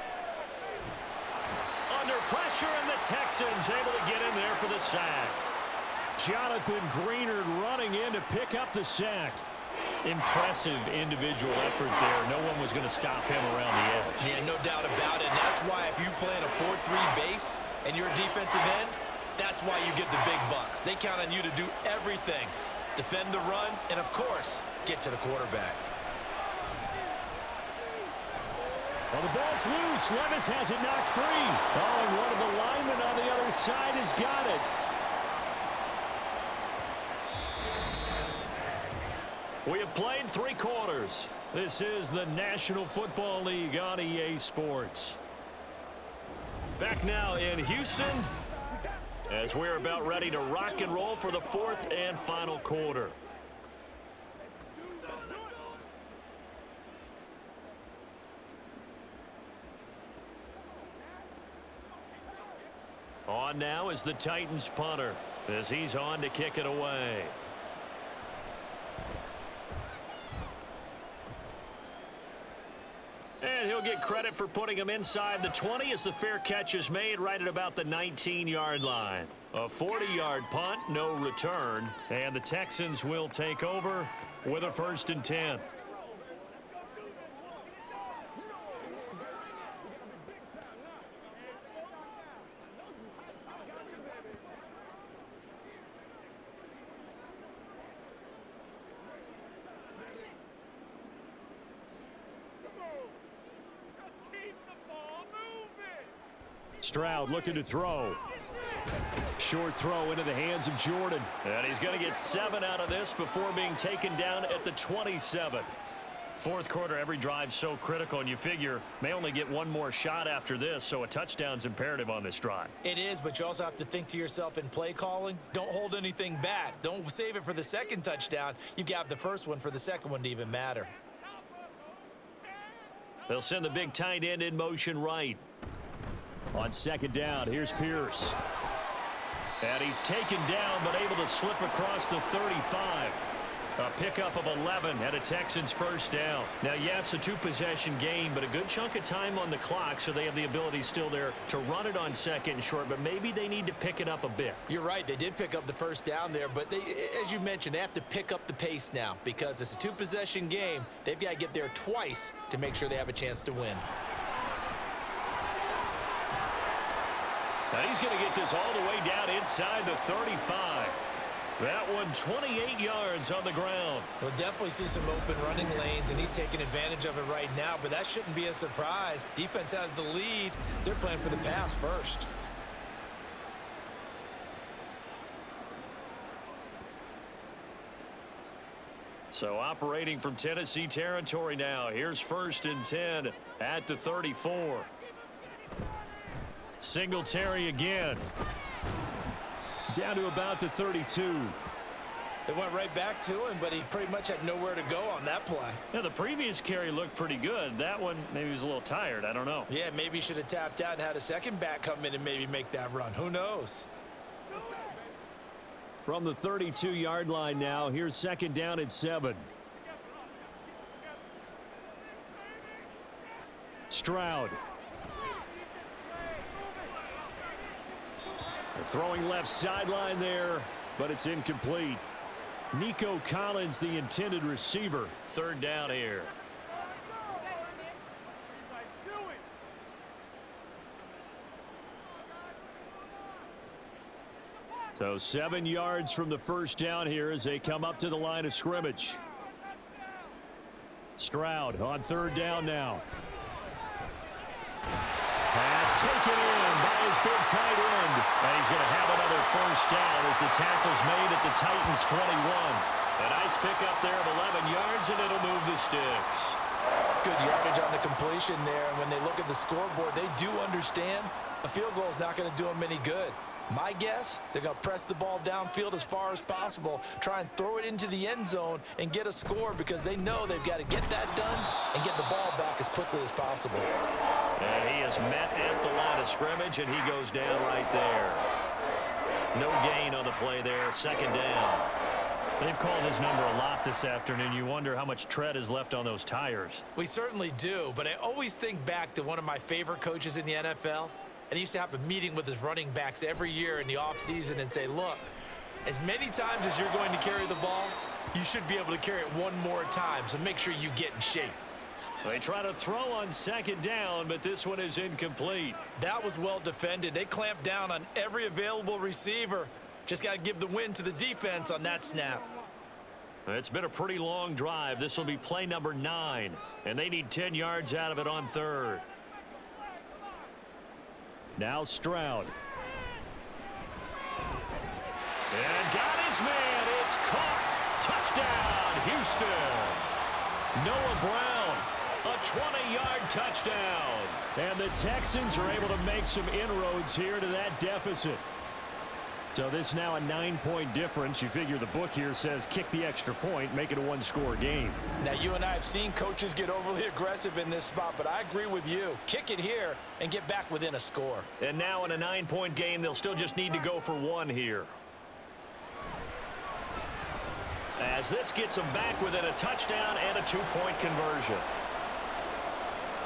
Under pressure, and the Texans able to get in there for the sack.
Jonathan Greenard running in to pick up the sack.
Impressive individual effort there. No one was going to stop him around the edge.
Yeah, no doubt about it. And that's why if you play in a 4-3 base and you're a defensive end, that's why you get the big bucks. They count on you to do everything. Defend the run and, of course, get to the quarterback.
Well, the ball's loose. Levis has it knocked free. Oh, and one of the linemen on the other side has got it.
We have played 3 quarters.
This is the National Football League on EA Sports.
Back now in Houston as we're about ready to rock and roll for the 4th and final quarter. On now is the Titans punter as he's on to kick it away. And he'll get credit for putting him inside the 20 as the fair catch is made right at about the 19-yard line. A 40-yard punt, no return, and the Texans will take over with a 1st and 10.
Stroud looking to throw. Short throw into the hands of Jordan.
And he's going to get 7 out of this before being taken down at the 27. 4th quarter, every drive so critical, and you figure may only get one more shot after this, so a touchdown's imperative on this drive.
It is, but you also have to think to yourself in play calling, don't hold anything back. Don't save it for the 2nd touchdown. You've got the 1st one for the 2nd one to even matter.
They'll send the big tight end in motion right.
On second down, here's Pierce.
And he's taken down, but able to slip across the 35. A pickup of 11 and a Texans first down. Now, yes, a two-possession game, but a good chunk of time on the clock, so they have the ability still there to run it on second and short, but maybe they need to pick it up a bit.
You're right. They did pick up the first down there, but they, as you mentioned, they have to pick up the pace now because it's a two-possession game. They've got to get there twice to make sure they have a chance to win.
Now he's going to get this all the way down inside the 35. That one 28 yards on the ground.
We'll definitely see some open running lanes, and he's taking advantage of it right now, but that shouldn't be a surprise. Defense has the lead. They're playing for the pass first.
So operating from Tennessee territory now. Here's 1st and 10 at the 34. Singletary again.
Down to about the 32.
They went right back to him, but he pretty much had nowhere to go on that play.
Yeah, the previous carry looked pretty good. That one, maybe he was a little tired. I don't know.
Yeah, maybe he should have tapped out and had a second back come in and maybe make that run. Who knows?
From the 32-yard line now, here's 2nd down and 7. Stroud. They're throwing left sideline there, but it's incomplete. Nico Collins, the intended receiver.
3rd down here.
So 7 yards from the first down here as they come up to the line of scrimmage. Stroud on 3rd down now. Pass taken in by his big tight end.
And he's going to have another first down as the tackle's made at the Titans' 21. A nice pickup there of 11 yards, and it'll move the sticks.
Good yardage on the completion there. And when they look at the scoreboard, they do understand a field goal is not going to do them any good. My guess, they're going to press the ball downfield as far as possible, try and throw it into the end zone and get a score because they know they've got to get that done and get the ball back as quickly as possible.
And he is met at the line of scrimmage, and he goes down right there. No gain on the play there, 2nd down.
They've called his number a lot this afternoon. You wonder how much tread is left on those tires.
We certainly do, but I always think back to one of my favorite coaches in the NFL. And he used to have a meeting with his running backs every year in the offseason and say, look, as many times as you're going to carry the ball, you should be able to carry it one more time, so make sure you get in shape.
They try to throw on 2nd down, but this one is incomplete.
That was well defended. They clamped down on every available receiver. Just got to give the win to the defense on that snap.
It's been a pretty long drive. This will be play number 9, and they need 10 yards out of it on 3rd.
Now Stroud.
And got his man. It's caught. Touchdown, Houston. Noah Brown, a 20-yard touchdown.
And the Texans are able to make some inroads here to that deficit. So this now a 9-point difference. You figure the book here says kick the extra point, make it a one-score game.
Now, you and I have seen coaches get overly aggressive in this spot, but I agree with you. Kick it here and get back within a score.
And now in a 9-point game, they'll still just need to go for 1 here. As this gets them back within a touchdown and a 2-point conversion.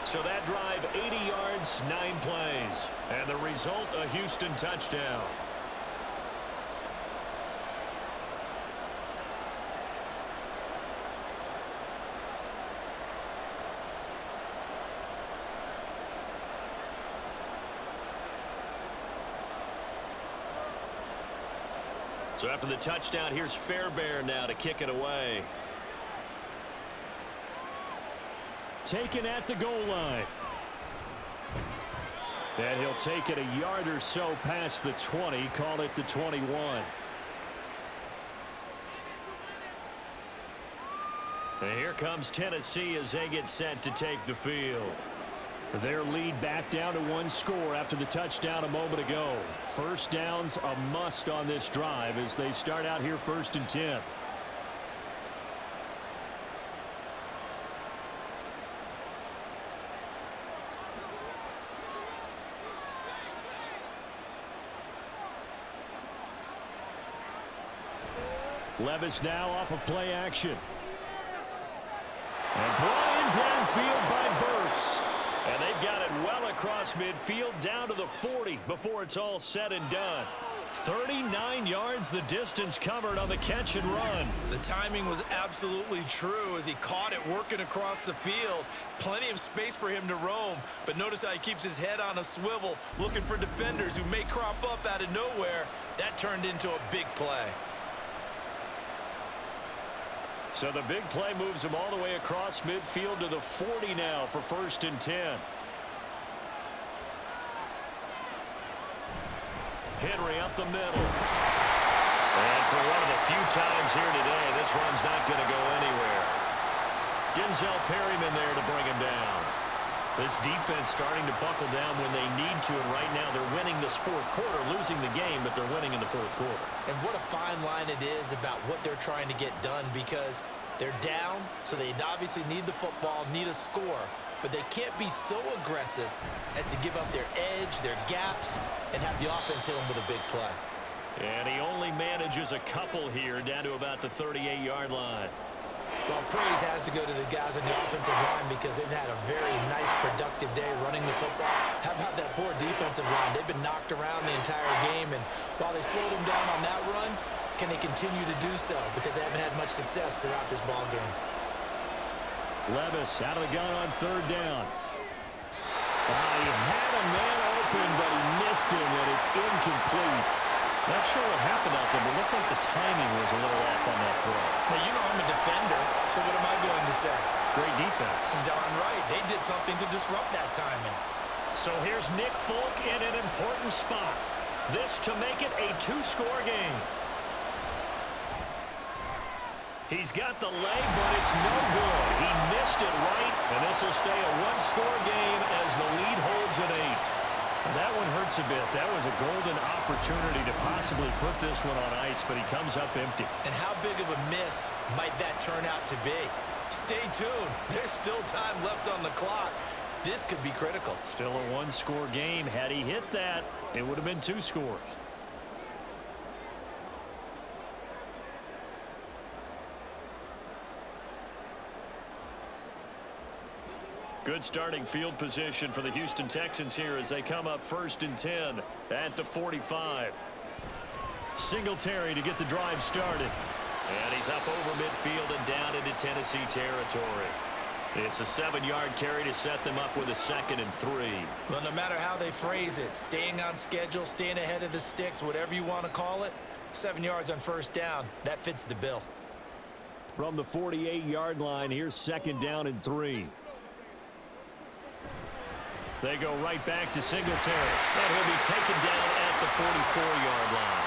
So that drive, 80 yards, 9 plays. And the result, a Houston touchdown. So after the touchdown, here's Fairbairn now to kick it away.
Taken at the goal line. And he'll take it a yard or so past the 20, call it the 21.
And here comes Tennessee as they get set to take the field.
Their lead back down to 1 score after the touchdown a moment ago. First down's a must on this drive as they start out here 1st and 10. Levis now off of play action. And brought in downfield by Burks.
And they've got it well across midfield down to the 40 before it's all said and done. 39 yards the distance covered on the catch and run.
The timing was absolutely true as he caught it working across the field. Plenty of space for him to roam, but notice how he keeps his head on a swivel looking for defenders who may crop up out of nowhere. That turned into a big play.
So the big play moves him all the way across midfield to the 40 now for 1st and 10. Henry up the middle. And for one of the few times here today, this run's not going to go anywhere. Denzel Perryman there to bring him down. This defense starting to buckle down when they need to, and right now they're winning this 4th quarter, losing the game, but they're winning in the 4th quarter.
And what a fine line it is about what they're trying to get done, because they're down, so they obviously need the football, need a score, but they can't be so aggressive as to give up their edge, their gaps, and have the offense hit them with a big play.
And he only manages a couple here down to about the 38-yard line.
Well, praise has to go to the guys on the offensive line because they've had a very nice, productive day running the football. How about that poor defensive line? They've been knocked around the entire game, and while they slowed them down on that run, can they continue to do so? Because they haven't had much success throughout this ball game.
Levis out of the gun on 3rd down. He had a man open, but he missed him, and it's incomplete. Not sure what happened out there, but it looked like the timing was a little off on that throw.
Now, you know I'm a defender, so what am I going to say?
Great defense.
Darn right. They did something to disrupt that timing.
So here's Nick Folk in an important spot. This to make it a 2-score game. He's got the leg, but it's no good. He missed it right, and this will stay a 1-score game as the lead holds at 8. That one hurts a bit. That was a golden opportunity to possibly put this one on ice, but he comes up empty.
And how big of a miss might that turn out to be? Stay tuned. There's still time left on the clock. This could be critical.
Still a 1-score game. Had he hit that, it would have been 2 scores. Good starting field position for the Houston Texans here as they come up 1st and 10 at the 45. Singletary to get the drive started. And he's up over midfield and down into Tennessee territory. It's a 7-yard carry to set them up with a 2nd and 3.
Well, no matter how they phrase it, staying on schedule, staying ahead of the sticks, whatever you want to call it, 7 yards on 1st down, that fits the bill.
From the 48-yard line, here's 2nd down and 3.
They go right back to Singletary. And he'll be taken down at the 44-yard line.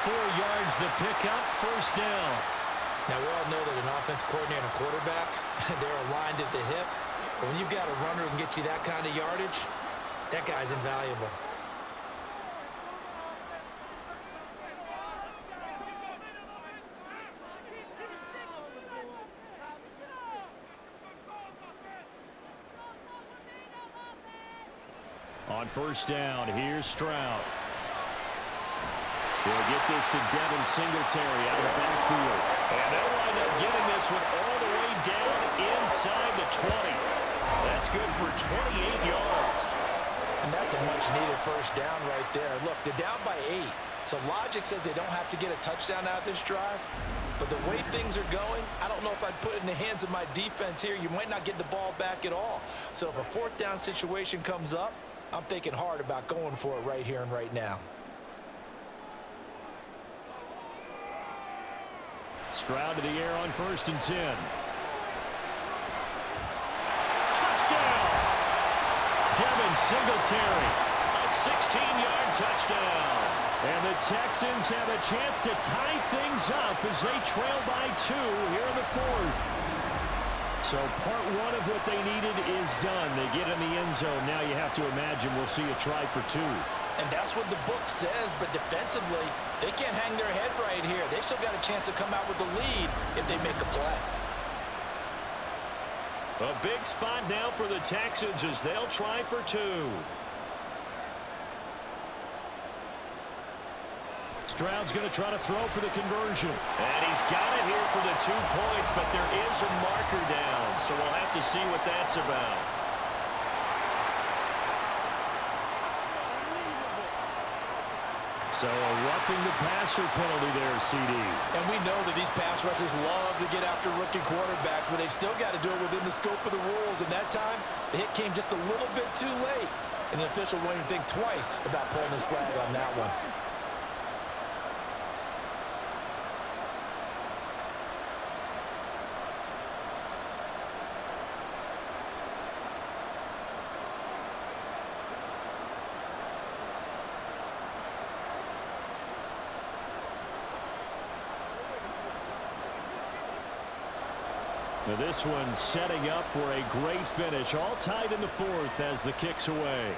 4 yards the pickup, 1st down.
Now, we all know that an offense coordinator and a quarterback, they're aligned at the hip. But when you've got a runner who can get you that kind of yardage, that guy's invaluable.
On 1st down, here's Stroud. He'll get this to Devin Singletary out of the backfield.
And they'll wind up getting this one all the way down inside the 20. That's good for 28 yards.
And that's a much-needed 1st down right there. Look, they're down by 8. So logic says they don't have to get a touchdown out of this drive. But the way things are going, I don't know if I'd put it in the hands of my defense here. You might not get the ball back at all. So if a 4th down situation comes up, I'm thinking hard about going for it right here and right now.
Stroud to the air on 1st and 10.
Touchdown! Devin Singletary, a 16-yard touchdown.
And the Texans have a chance to tie things up as they trail by 2 here in the 4th. So part 1 of what they needed is done. They get in the end zone. Now you have to imagine we'll see a try for 2.
And that's what the book says, but defensively, they can't hang their head right here. They've still got a chance to come out with the lead if they make a play.
A big spot now for the Texans as they'll try for 2.
Stroud's going to try to throw for the conversion.
And he's got it here for the 2 points, but there is a marker down, so we'll have to see what that's about.
So a roughing the passer penalty there, CD.
And we know that these pass rushers love to get after rookie quarterbacks, but they've still got to do it within the scope of the rules. And that time, the hit came just a little bit too late. And the official won't even think twice about pulling his flag on that one.
Now this one setting up for a great finish. All tied in the 4th as the kick's away.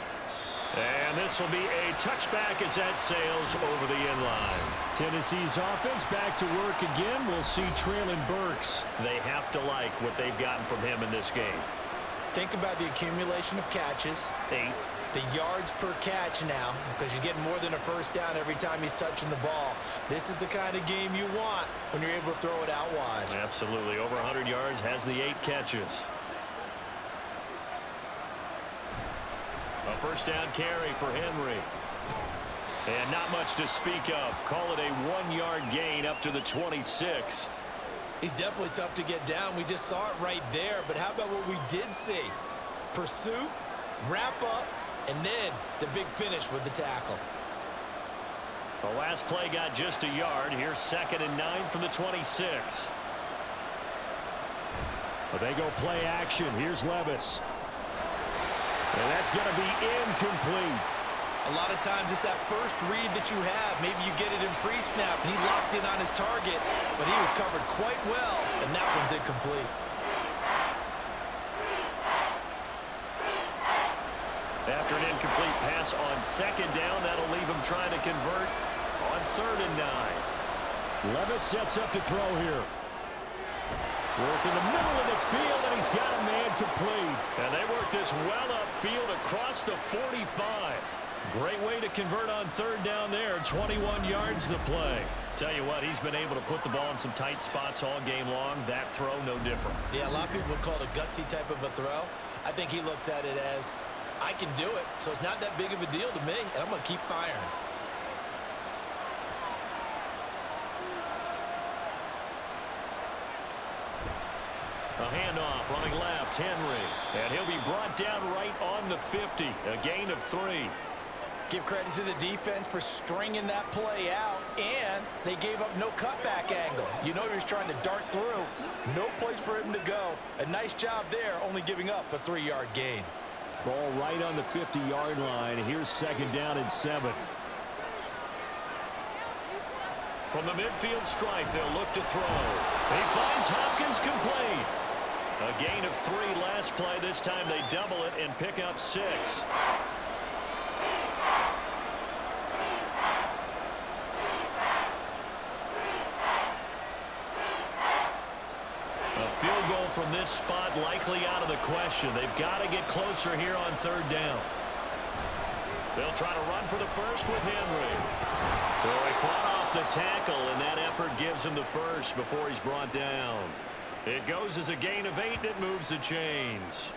And this will be a touchback as that sails over the end line.
Tennessee's offense back to work again. We'll see Traylon Burks.
They have to like what they've gotten from him in this game.
Think about the accumulation of catches.
8.
The yards per catch now, because you're getting more than a first down every time he's touching the ball. This is the kind of game you want when you're able to throw it out wide.
Absolutely. Over 100 yards, has the 8 catches. A first down carry for Henry. And not much to speak of. Call it a 1-yard gain up to the 26.
He's definitely tough to get down. We just saw it right there. But how about what we did see? Pursuit, wrap up, and then the big finish with the tackle.
The last play got just a yard. Here's 2nd and 9 from the 26.
Well, they go play action. Here's Levis. And that's going to be incomplete.
A lot of times it's that first read that you have. Maybe you get it in pre-snap, and he locked in on his target, but he was covered quite well, and that one's incomplete.
After an incomplete pass on 2nd down, that'll leave him trying to convert on 3rd and 9.
Levis sets up to throw here. Work in the middle of the field, and he's got a man complete.
And they work this well upfield across the 45. Great way to convert on 3rd down there. 21 yards the play. Tell you what, he's been able to put the ball in some tight spots all game long. That throw, no different.
Yeah, a lot of people would call it a gutsy type of a throw. I think he looks at it as, I can do it, so it's not that big of a deal to me, and I'm going to keep firing.
A handoff running left, Henry. And he'll be brought down right on the 50. A gain of 3.
Give credit to the defense for stringing that play out, and they gave up no cutback angle. You know he was trying to dart through. No place for him to go. A nice job there, only giving up a 3-yard gain.
Ball right on the 50-yard line. Here's 2nd down and 7.
From the midfield stripe, they'll look to throw. He finds Hopkins complete. A gain of 3 last play. This time they double it and pick up 6. A field goal from this spot likely out of the question. They've got to get closer here on 3rd down. They'll try to run for the first with Henry. So he fought off the tackle, and that effort gives him the first before he's brought down. It goes as a gain of 8, and it moves the chains.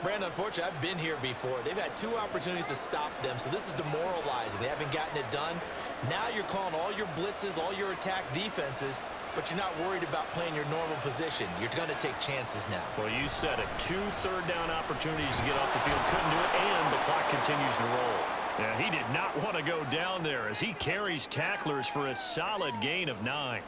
Brandon, unfortunately, I've been here before. They've had 2 opportunities to stop them, so this is demoralizing. They haven't gotten it done. Now you're calling all your blitzes, all your attack defenses, but you're not worried about playing your normal position. You're going to take chances now.
Well, you said it. 2 third-down opportunities to get off the field. Couldn't do it, and the clock continues to roll. Yeah, he did not want to go down there as he carries tacklers for a solid gain of 9.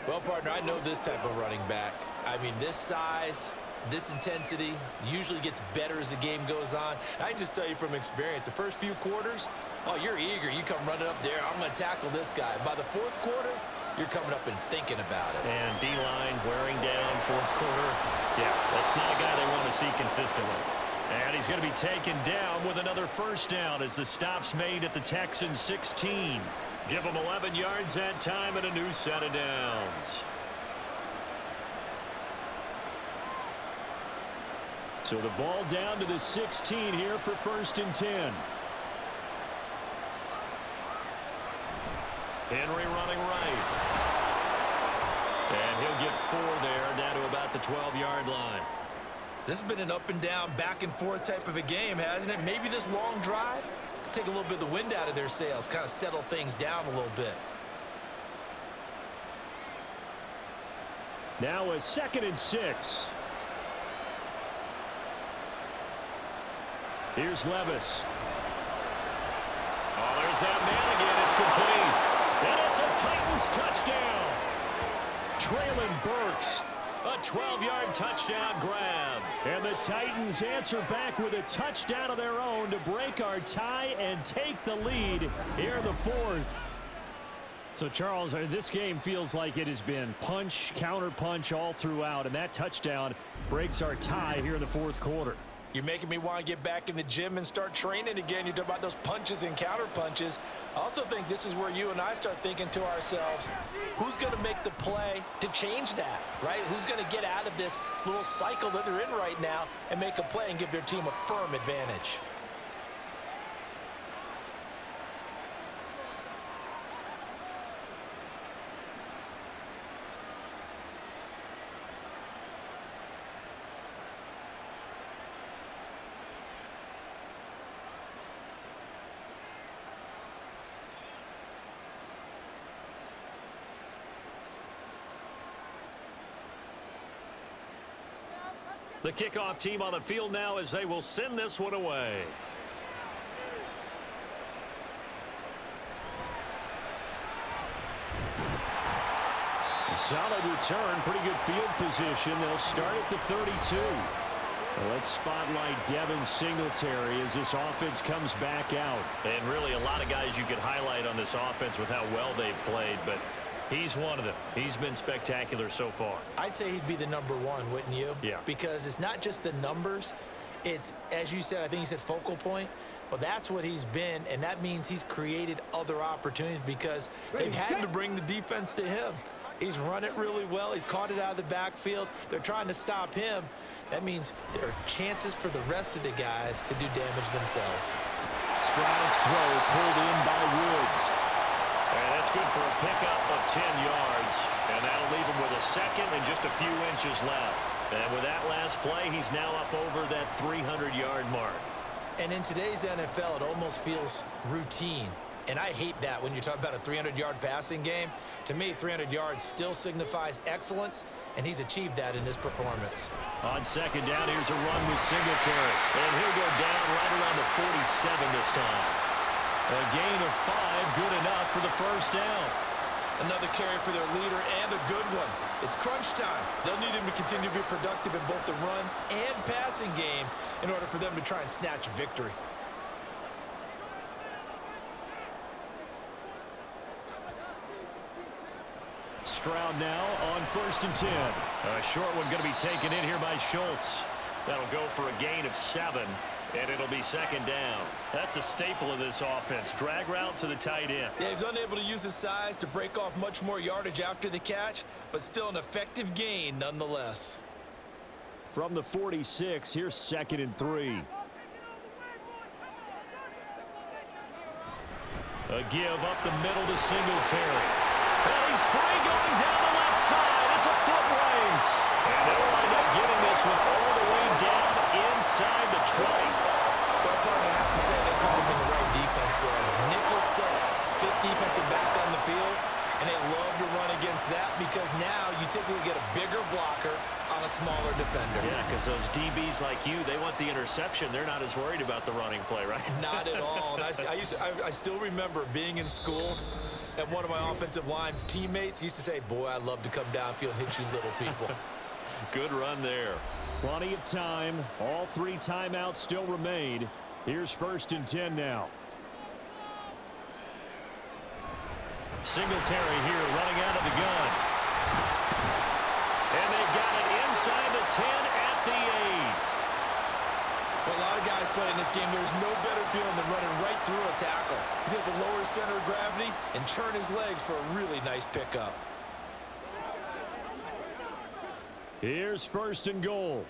Well, partner, I know this type of running back. I mean, this size, this intensity usually gets better as the game goes on. And I just tell you from experience, the first few quarters, oh, you're eager. You come running up there. I'm going to tackle this guy. By the 4th quarter, you're coming up and thinking about it.
And D-line wearing down 4th quarter. Yeah, that's not a guy they want to see consistently. And he's going to be taken down with another first down as the stop's made at the Texans 16. Give them 11 yards that time and a new set of downs.
So the ball down to the 16 here for 1st and 10.
Henry running right. And he'll get 4 there, down to about the 12-yard line.
This has been an up and down, back and forth type of a game, hasn't it? Maybe this long drive take a little bit of the wind out of their sails, kind of settle things down a little bit.
Now a 2nd and 6. Here's Levis.
Oh, there's that man again. It's complete. And it's a Titans touchdown.
Traylon Burks.
A 12-yard touchdown grab.
And the Titans answer back with a touchdown of their own to break our tie and take the lead here in the 4th. So, Charles, this game feels like it has been punch, counter punch all throughout, and that touchdown breaks our tie here in the 4th quarter.
You're making me want to get back in the gym and start training again. You talk about those punches and counter punches. I also think this is where you and I start thinking to ourselves, who's going to make the play to change that, right? Who's going to get out of this little cycle that they're in right now and make a play and give their team a firm advantage?
The kickoff team on the field now as they will send this one away.
A solid return, pretty good field position. They'll start at the 32. Well, let's spotlight Devin Singletary as this offense comes back out.
And really a lot of guys you could highlight on this offense with how well they've played, but he's one of them. He's been spectacular so far.
I'd say he'd be the number 1, wouldn't you?
Yeah.
Because it's not just the numbers. It's, as you said, I think you said focal point. Well, that's what he's been, and that means he's created other opportunities because they've had to bring the defense to him. He's run it really well. He's caught it out of the backfield. They're trying to stop him. That means there are chances for the rest of the guys to do damage themselves.
Stroud's throw pulled in by Woods.
And that's good for a pickup of 10 yards. And that'll leave him with a 2nd and just a few inches left. And with that last play, he's now up over that 300-yard mark.
And in today's NFL, it almost feels routine. And I hate that when you talk about a 300-yard passing game. To me, 300 yards still signifies excellence, and he's achieved that in this performance.
On 2nd down, here's a run with Singletary. And he'll go down right around the 47 this time. A gain of 5, good enough for the 1st down.
Another carry for their leader and a good one. It's crunch time. They'll need him to continue to be productive in both the run and passing game in order for them to try and snatch a victory.
Stroud now on 1st and 10.
A short one going to be taken in here by Schultz. That'll go for a gain of 7, and it'll be 2nd down. That's a staple of this offense. Drag route to the tight end.
Yeah, he's unable to use his size to break off much more yardage after the catch, but still an effective gain nonetheless.
From the 46, here's 2nd and 3.
A give up the middle to Singletary. And he's free going down the left side. It's a foot race. And they'll wind up getting this one all the way down inside the 20.
Well, partner, I have to say they called him in the right defense there. Nickel set, 5th defensive back on the field, and they love to run against that because now you typically get a bigger blocker on a smaller defender.
Yeah, because those DBs like you, they want the interception. They're not as worried about the running play, right?
Not at all. And I still remember being in school, and one of my offensive line teammates used to say, boy, I'd love to come downfield and hit you little people.
Good run there.
Plenty of time. All 3 timeouts still remain. Here's 1st and 10 now.
Singletary here running out of the gun. And they've got it inside the 10 at the 8.
For a lot of guys playing this game, there's no better feeling than running right through a tackle. He's able to lower his center of gravity and churn his legs for a really nice pickup.
Here's 1st and goal.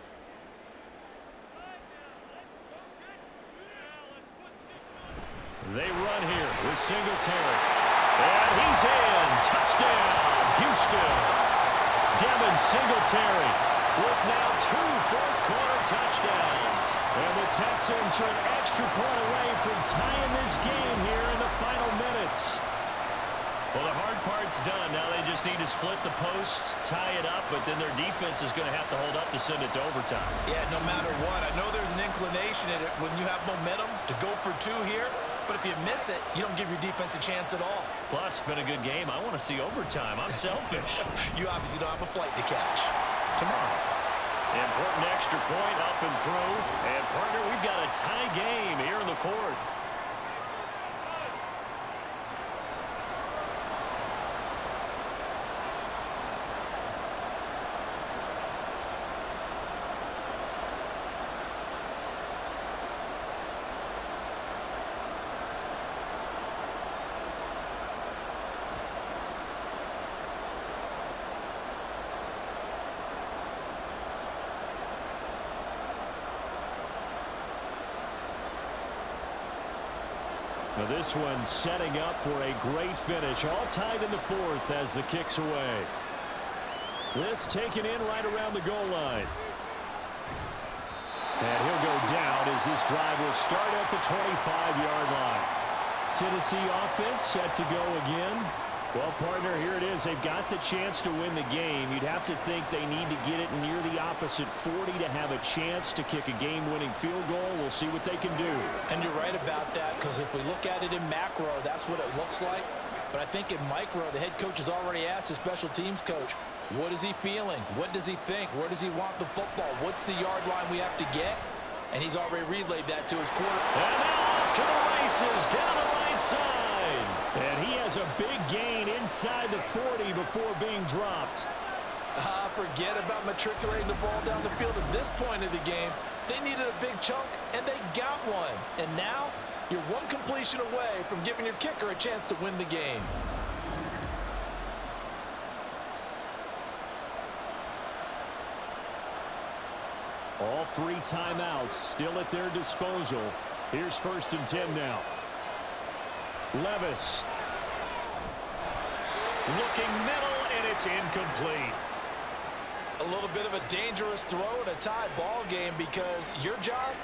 They run here with Singletary. And he's in. Touchdown, Houston. Devin Singletary with now 2 fourth-quarter touchdowns. And the Texans are an extra point away from tying this game here in the final minutes. Well, the hard part's done. Now they just need to split the posts, tie it up, but then their defense is going to have to hold up to send it to overtime.
Yeah, no matter what. I know there's an inclination in it when you have momentum to go for 2 here, but if you miss it, you don't give your defense a chance at all.
Plus, been a good game. I want to see overtime. I'm selfish.
You obviously don't have a flight to catch.
Tomorrow. Important extra point up and through. And, partner, we've got a tie game here in the 4th. Now this one setting up for a great finish. All tied in the 4th as the kick's away. This taken in right around the goal line. And he'll go down as this drive will start at the 25-yard line. Tennessee offense set to go again. Well, partner, here it is. They've got the chance to win the game. You'd have to think they need to get it near the opposite 40 to have a chance to kick a game-winning field goal. We'll see what they can do.
And you're right about that, because if we look at it in macro, that's what it looks like. But I think in micro, the head coach has already asked the special teams coach, what is he feeling? What does he think? Where does he want the football? What's the yard line we have to get? And he's already relayed that to his quarterback.
And now off to the races down the right side.
And he has a big gain inside the 40 before being dropped.
Forget about matriculating the ball down the field at this point of the game. They needed a big chunk, and they got one. And now you're one completion away from giving your kicker a chance to win the game.
All 3 timeouts still at their disposal. Here's 1st and 10 now. Levis.
Looking middle, and it's incomplete.
A little bit of a dangerous throw in a tie ball game, because your job,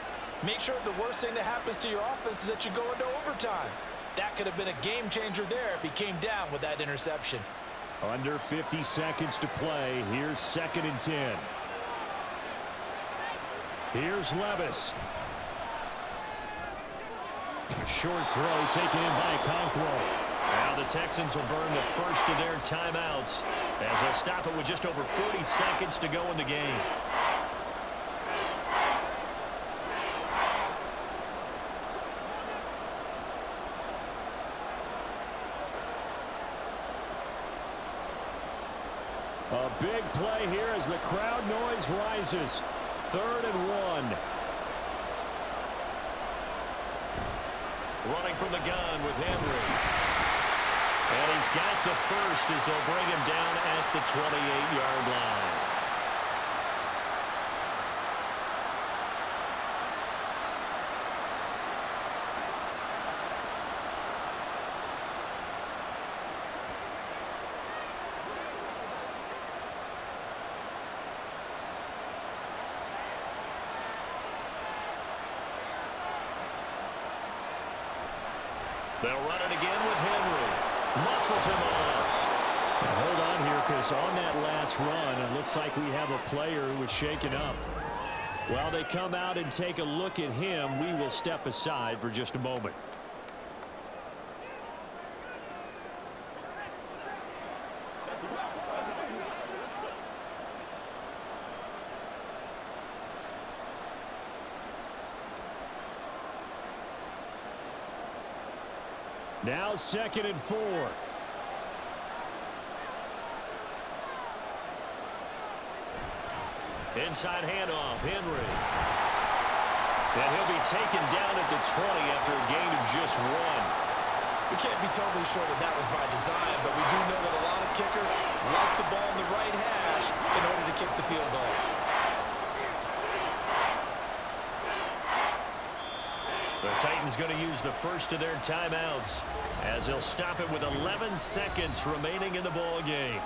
make sure the worst thing that happens to your offense is that you go into overtime. That could have been a game changer there if he came down with that interception.
Under 50 seconds to play. Here's 2nd and 10. Here's Levis. Short throw taken in by Okonkwo.
Now the Texans will burn the first of their timeouts as they stop it with just over 40 seconds to go in the game.
A big play here as the crowd noise rises. 3rd and 1.
Running from the gun with Henry. And he's got the first as they'll bring him down at the 28-yard line. They'll run it again with Henry. Muscles him off.
Now hold on here, because on that last run, it looks like we have a player who was shaken up. While they come out and take a look at him, we will step aside for just a moment. Now 2nd and 4.
Inside handoff, Henry. And he'll be taken down at the 20 after a gain of just 1.
We can't be totally sure that that was by design, but we do know that a lot of kickers like the ball in the right hash in order to kick the field goal.
The Titans going to use the first of their timeouts as they'll stop it with 11 seconds remaining in the ball game.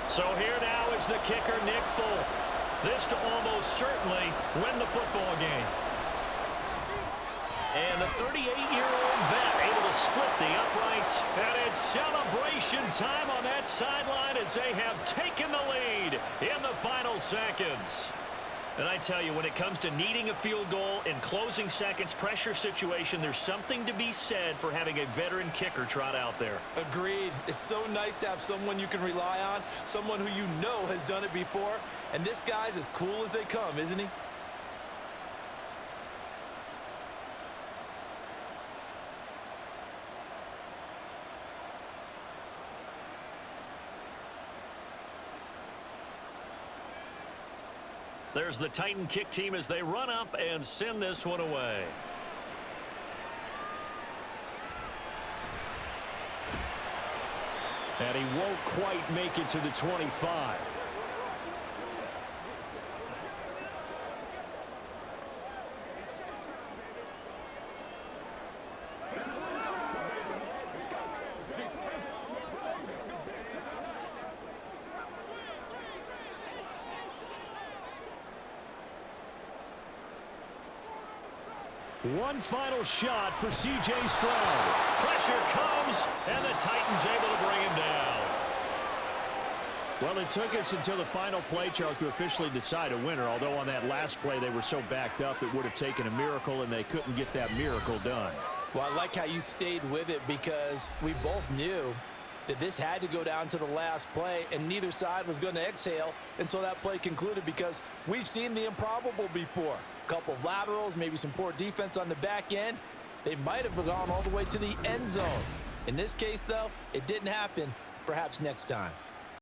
So here now is the kicker, Nick Folk. This to almost certainly win the football game. And the 38-year-old vet able to split the uprights. And it's celebration time on that sideline as they have taken the lead in the final seconds. And I tell you, when it comes to needing a field goal in closing seconds, pressure situation, there's something to be said for having a veteran kicker trot out there.
Agreed. It's so nice to have someone you can rely on, someone who you know has done it before. And this guy's as cool as they come, isn't he?
There's the Titan kick team as they run up and send this one away.
And he won't quite make it to the 25. One final shot for C.J. Stroud.
Pressure comes, and the Titans able to bring him down.
Well, it took us until the final play, Charles, to officially decide a winner, although on that last play they were so backed up it would have taken a miracle, and they couldn't get that miracle done.
Well, I like how you stayed with it because we both knew that this had to go down to the last play, and neither side was going to exhale until that play concluded because we've seen the improbable before. A couple of laterals, maybe some poor defense on the back end. They might have gone all the way to the end zone. In this case, though, it didn't happen. Perhaps next time.